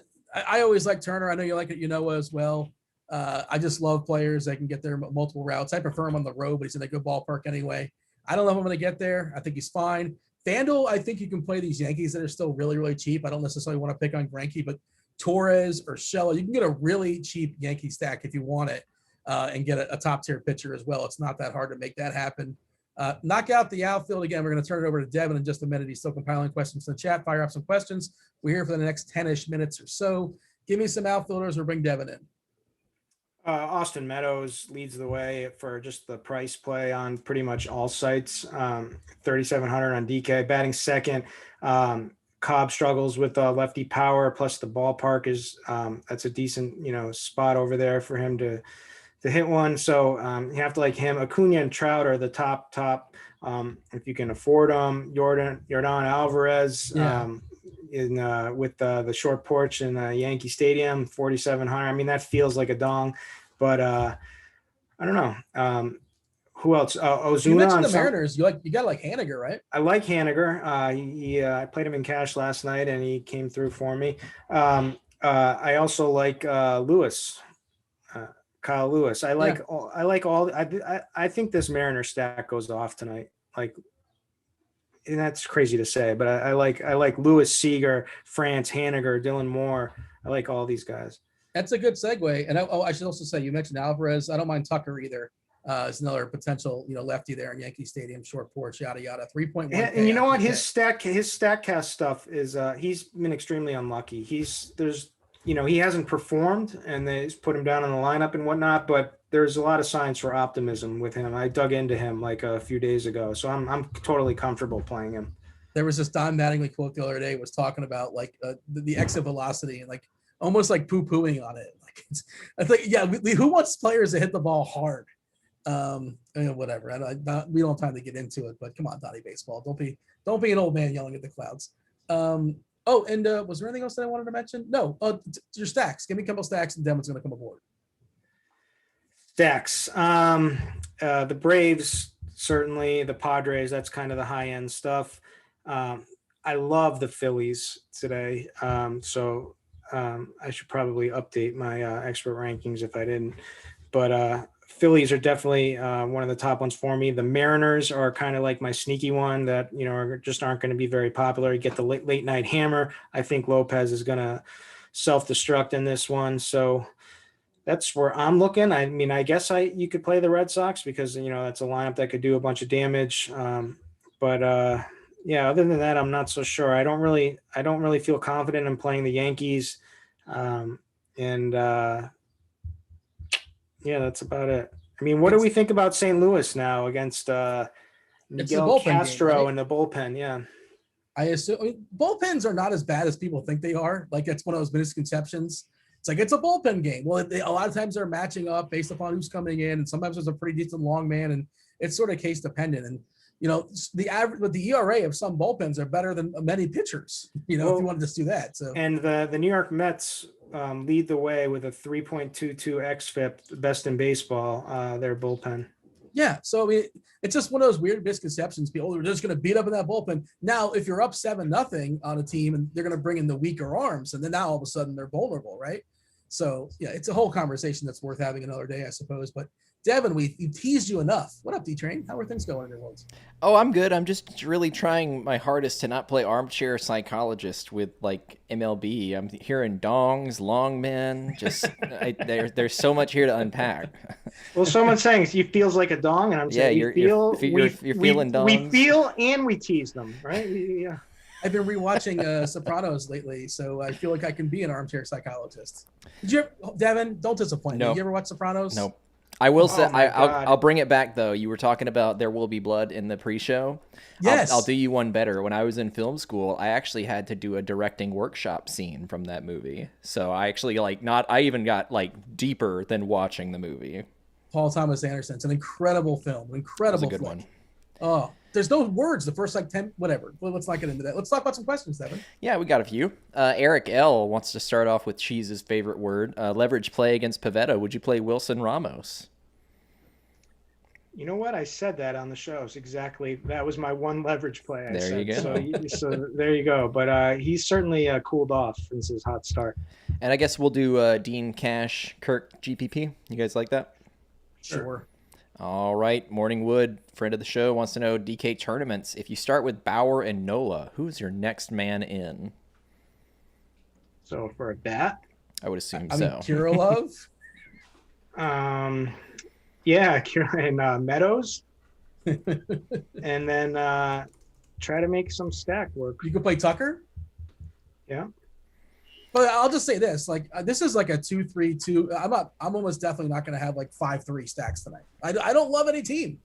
always like Turner. I know you like it, as well. I just love players that can get there multiple routes. I prefer him on the road, but he's in a good ballpark anyway. I don't know if I'm going to get there. I think he's fine. FanDuel, I think you can play these Yankees that are still really, really cheap. I don't necessarily want to pick on Greinke, but Torres or Shella, you can get a really cheap Yankee stack if you want it, and get a top-tier pitcher as well. It's not that hard to make that happen. Knock out the outfield. Again, we're going to turn it over to Devin in just a minute. He's still compiling questions in the chat. Fire up some questions. We're here for the next 10-ish minutes or so. Give me some outfielders or bring Devin in. Austin Meadows leads the way for just the price play on pretty much all sites. 3,700 on DK. Batting second. Cobb struggles with lefty power, plus the ballpark is that's a decent spot over there for him to hit one. So you have to like him. Acuna and Trout are the top if you can afford them. Jordan Alvarez with the short porch in Yankee Stadium, 4,700. I mean, that feels like a dong, but I don't know. Who else? Ozuna. You mentioned the Mariners. You got like Haniger, right? I like Haniger. I played him in cash last night, and he came through for me. I also like Lewis, Kyle Lewis. I think this Mariner stack goes off tonight. Like, and that's crazy to say, but I like Lewis, Seager, France, Haniger, Dylan Moore. I like all these guys. That's a good segue. And I should also say, you mentioned Alvarez. I don't mind Tucker either. It's another potential, lefty there in Yankee Stadium, short porch, yada yada. 3.1. And you know what? His StatCast stuff is he's been extremely unlucky. He hasn't performed, and they put him down in the lineup and whatnot. But there's a lot of signs for optimism with him. I dug into him like a few days ago, so I'm totally comfortable playing him. There was this Don Mattingly quote the other day was talking about like the exit velocity and like almost like poo-pooing on it. Like I think, yeah, who wants players to hit the ball hard? Whatever. We don't have time to get into it, but come on, Donnie Baseball. Don't be an old man yelling at the clouds. Was there anything else that I wanted to mention? No. Your stacks. Give me a couple stacks, and Devin's going to come aboard. Stacks. The Braves, certainly. The Padres, that's kind of the high end stuff. I love the Phillies today. So I should probably update my expert rankings if I didn't. But Phillies are definitely one of the top ones for me. The Mariners are kind of like my sneaky one that, just aren't going to be very popular. You get the late night hammer. I think Lopez is going to self-destruct in this one. So that's where I'm looking. I mean, I guess you could play the Red Sox because, that's a lineup that could do a bunch of damage. Yeah, other than that, I'm not so sure. I don't really feel confident in playing the Yankees. Yeah, that's about it. I mean, what do we think about St. Louis now against Miguel Castro game, right? In the bullpen? Yeah. I assume bullpens are not as bad as people think they are. Like, it's one of those misconceptions. It's like, it's a bullpen game. Well, a lot of times they're matching up based upon who's coming in, and sometimes there's a pretty decent long man, and it's sort of case dependent. And the average with the ERA of some bullpens are better than many pitchers. If you want to just do that. So, and the New York Mets lead the way with a 3.22 xFIP, best in baseball. Their bullpen. Yeah, so it's just one of those weird misconceptions. People are just going to beat up in that bullpen. Now, if you're up 7-0 on a team and they're going to bring in the weaker arms, and then now all of a sudden they're vulnerable, right? So yeah, it's a whole conversation that's worth having another day, I suppose. But Devin, we teased you enough. What up, D-Train? How are things going in your world? Oh, I'm good. I'm just really trying my hardest to not play armchair psychologist with like MLB. I'm hearing dongs, long men. Just there's so much here to unpack. Well, someone's saying he feels like a dong, and I'm saying you're feeling dongs. We feel and we tease them, right? Yeah. I've been rewatching Sopranos lately, so I feel like I can be an armchair psychologist. Devin? Don't disappoint me. Did you ever watch Sopranos? Nope. I will say, I'll bring it back, though. You were talking about There Will Be Blood in the pre-show. Yes. I'll do you one better. When I was in film school, I actually had to do a directing workshop scene from that movie. So I actually, I even got, deeper than watching the movie. Paul Thomas Anderson. It's an incredible film. Incredible That's a good film. one. Oh, there's no words the first 10, whatever. Well, let's not get into that. Let's talk about some questions, Devin. Yeah, we got a few. Eric L. wants to start off with Cheese's favorite word. Leverage play against Pivetta. Would you play Wilson Ramos? You know what? I said that on the shows. Exactly. That was my one leverage play. You go. So there you go. But he's certainly cooled off since his hot start. And I guess we'll do Dean Cash, Kirk, GPP. You guys like that? Sure. All right. Morningwood, friend of the show, wants to know DK tournaments. If you start with Bauer and Nola, who's your next man in? So for a bat? I would assume so. Kirilov? Yeah, and Meadows. And then try to make some stack work. You could play Tucker? Yeah. But I'll just say this, this is like a 2-3-2. I'm almost definitely not going to have 5-3 stacks tonight. I don't love any team.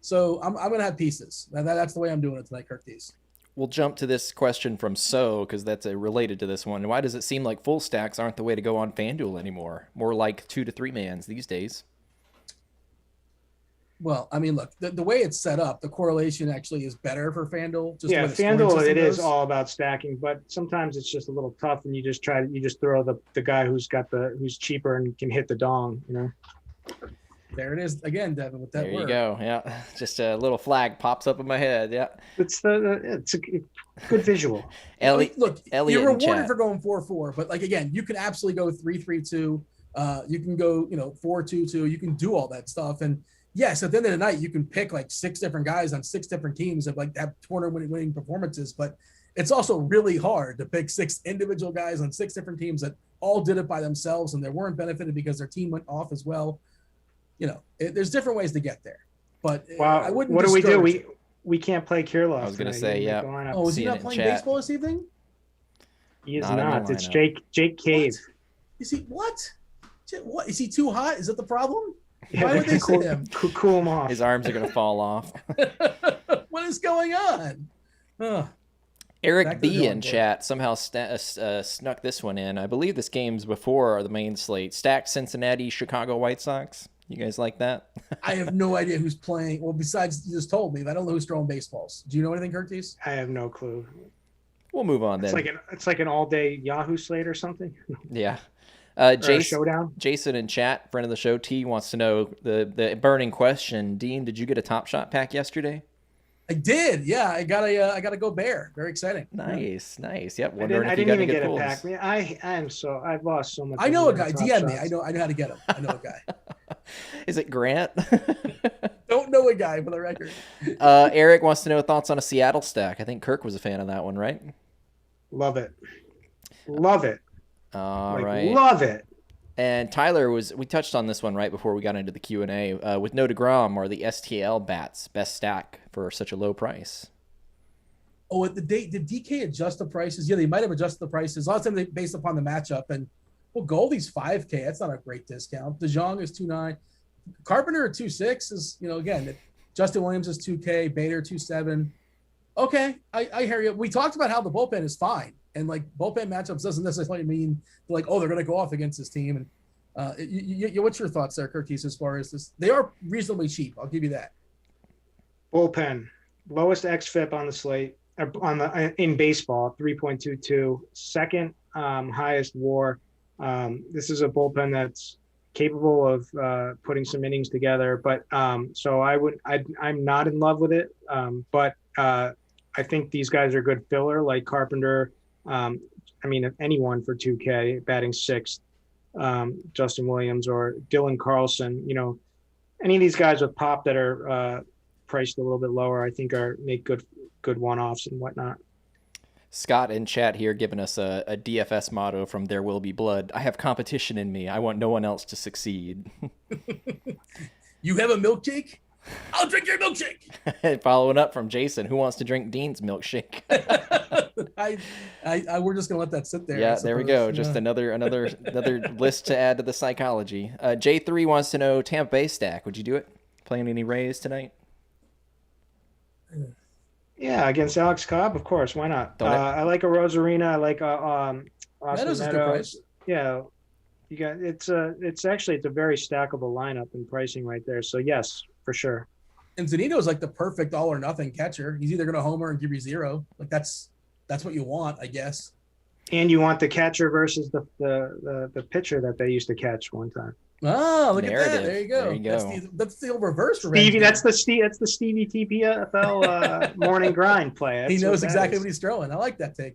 So I'm going to have pieces. That's the way I'm doing it tonight, Kirk Tees. We'll jump to this question from because that's related to this one. Why does it seem like full stacks aren't the way to go on FanDuel anymore? More like 2 to 3 mans these days. Well, I mean, look, the way it's set up, the correlation actually is better for FanDuel. FanDuel, it is all about stacking, but sometimes it's just a little tough, and you just throw the guy who's cheaper and can hit the dong, There it is again, Devin, with that There word. you go. Yeah, just a little flag pops up in my head. Yeah. It's a good visual. Look, Elliot you're in rewarded chat. for going 4-4, but like again, you can absolutely go 3-3-2. You can go 4-2-2. You can do all that stuff, and yes, at the end of the night, you can pick like 6 different guys on 6 different teams that like have tournament winning performances. But it's also really hard to pick 6 individual guys on 6 different teams that all did it by themselves and they weren't benefited because their team went off as well. There's different ways to get there. But Wow, I wouldn't. what do we do? discourage it. We can't play Kirilov. I was gonna tonight. say, He didn't yeah. make the lineup. Oh, is he Seeing it not in playing chat. baseball this evening? He is Not in the not. It's lineup. Jake Cave. Is he what? What is he too hot? Is that the problem? Yeah, Why would they cool, sit him? cool him off. His arms are gonna fall off. What is going on? Ugh. Eric Back to the B drawing in board. chat somehow snuck this one in. I believe this game's before the main slate. Stacked Cincinnati, Chicago White Sox. You guys like that? I have no idea who's playing. Well, besides you just told me, I don't know who's throwing baseballs. Do you know anything, Curtis? I have no clue. We'll move on then. It's like an all-day Yahoo slate or something. Yeah. Or a Jason, showdown. Jason in chat, friend of the show, T, wants to know the burning question. Dean, did you get a Top Shot pack yesterday? I did. Yeah, I got a Go Bear. Very exciting. Nice. Yep. I Wondering didn't if you got even any get good a pulls. pack. Man, I've lost so much. I know a money guy. on DM Top me. Shots. I know how to get him. I know a guy. Is it Grant? Don't know a guy for the record. Eric wants to know thoughts on a Seattle stack. I think Kirk was a fan of that one, right? Love it. Love it. All right. Love it. And Tyler we touched on this one right before we got into the Q&A. With no DeGrom or the STL bats, best stack for such a low price. Oh, at the date, did DK adjust the prices? Yeah, they might have adjusted the prices. A lot of times based upon the matchup. And well, Goldie's $5K. That's not a great discount. DeJong is 2.9. Carpenter at 2.6 is, again, Justin Williams is 2K, Bader 2.7. Okay, I hear you. We talked about how the bullpen is fine. And like bullpen matchups doesn't necessarily mean like, oh, they're going to go off against this team. And what's your thoughts there, Curtis, as far as this? They are reasonably cheap. I'll give you that. Bullpen, lowest xFIP on the slate in baseball, 3.22. Second highest WAR. This is a bullpen that's capable of putting some innings together, but so I'm not in love with it. But I think these guys are good filler, like Carpenter. If anyone for 2K batting 6th, Justin Williams or Dylan Carlson, any of these guys with pop that are priced a little bit lower, I think make good one-offs and whatnot. Scott in chat here giving us a DFS motto from There Will Be Blood. I have competition in me. I want no one else to succeed. You have a milkshake? I'll drink your milkshake. Following up from Jason, who wants to drink Dean's milkshake? We're just gonna let that sit there. Yeah, there we go. Just another list to add to the psychology. J3 wants to know Tampa Bay stack. Would you do it? Playing any Rays tonight? Yeah, against Alex Cobb, of course. Why not? I like a Rosarina. I like Austin Meadows is a good price. Yeah, you got it's a very stackable lineup in pricing right there. So yes, for sure. And Zunino is like the perfect all or nothing catcher. He's either gonna homer and give you 0. Like that's what you want, I guess. And you want the catcher versus the pitcher that they used to catch one time. Oh, look Narrative. at that! There you go. There you go. That's the reverse. Stevie, that's the Stevie TPFL morning grind play. He knows exactly what he's throwing. I like that take.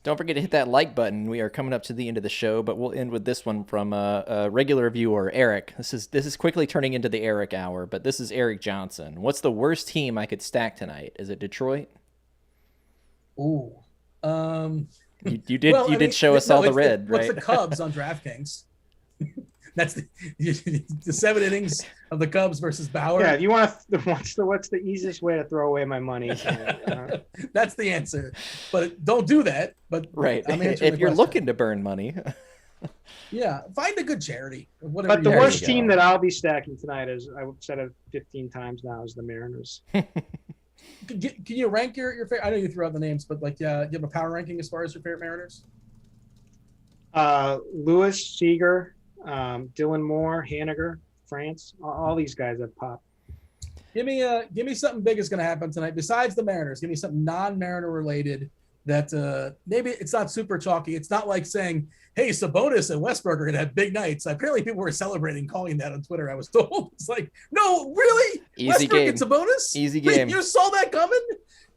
Don't forget to hit that like button. We are coming up to the end of the show, but we'll end with this one from a regular viewer, Eric. This is quickly turning into the Eric hour, but this is Eric Johnson. What's the worst team I could stack tonight? Is it Detroit? Ooh. You did show us all the red, right? What's the Cubs on DraftKings? That's the 7 innings of the Cubs versus Bauer. Yeah, if you want to, what's the easiest way to throw away my money? That's the answer. But don't do that. But right, if you're looking to burn money. Yeah, find a good charity. Whatever. But the worst team that I'll be stacking tonight, is I've said it 15 times now, is the Mariners. Can you rank your favorite? I know you threw out the names, but like, do you have a power ranking as far as your favorite Mariners? Lewis, Seager, Dylan Moore, Haniger, France, all these guys have popped. Give me something big is going to happen tonight besides the Mariners. Give me something non-Mariner related that maybe it's not super chalky. It's not like saying, hey, Sabonis and Westbrook are going to have big nights. Apparently people were celebrating calling that on Twitter, I was told. It's like, no, really? Easy Westbrook game. and Sabonis? Easy Wait, game. you saw that coming?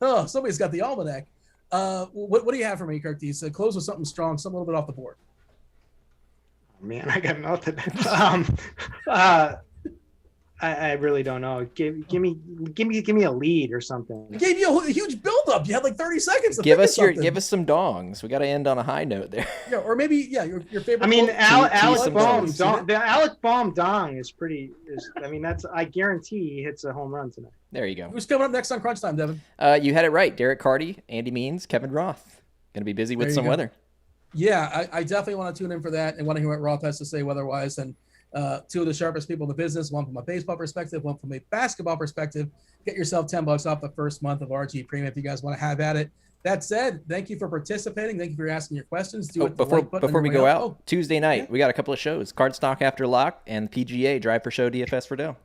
Oh, somebody's got the almanac. What do you have for me, Curtis? Close with something strong, something a little bit off the board. Man, I got nothing. I really don't know. Give me a lead or something. I gave you a huge buildup. You had like 30 seconds to Give think of us some dongs. We got to end on a high note there. Yeah, or maybe your favorite. I mean, quote. Alec some Baum, dongs. the Alec Baum dong is pretty. That's I guarantee he hits a home run tonight. There you go. Who's coming up next on Crunch Time, Devin? You had it right. Derek Carty, Andy Means, Kevin Roth. Going to be busy with There you some go. weather. Yeah, I definitely want to tune in for that and want to hear what Roth has to say weather-wise. And two of the sharpest people in the business, one from a baseball perspective, one from a basketball perspective. Get yourself $10 off the first month of RG Premium if you guys want to have at it. That said, thank you for participating. Thank you for asking your questions. Before we go out, Tuesday night, yeah. we got a couple of shows. Cardstock After Lock and PGA Drive for Show DFS for Dell.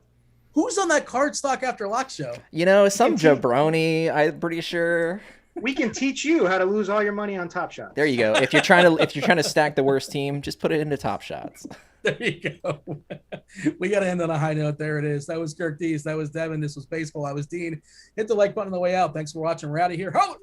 Who's on that Card Stock After Lock show? You know, some jabroni, I'm pretty sure. We can teach you how to lose all your money on Top Shot. There you go. If you're trying to stack the worst team, just put it into Top Shots. There you go. We got to end on a high note. There it is. That was Kirk Dees. That was Devin. This was Baseball. I was Dean. Hit the like button on the way out. Thanks for watching. We're out of here. Ho!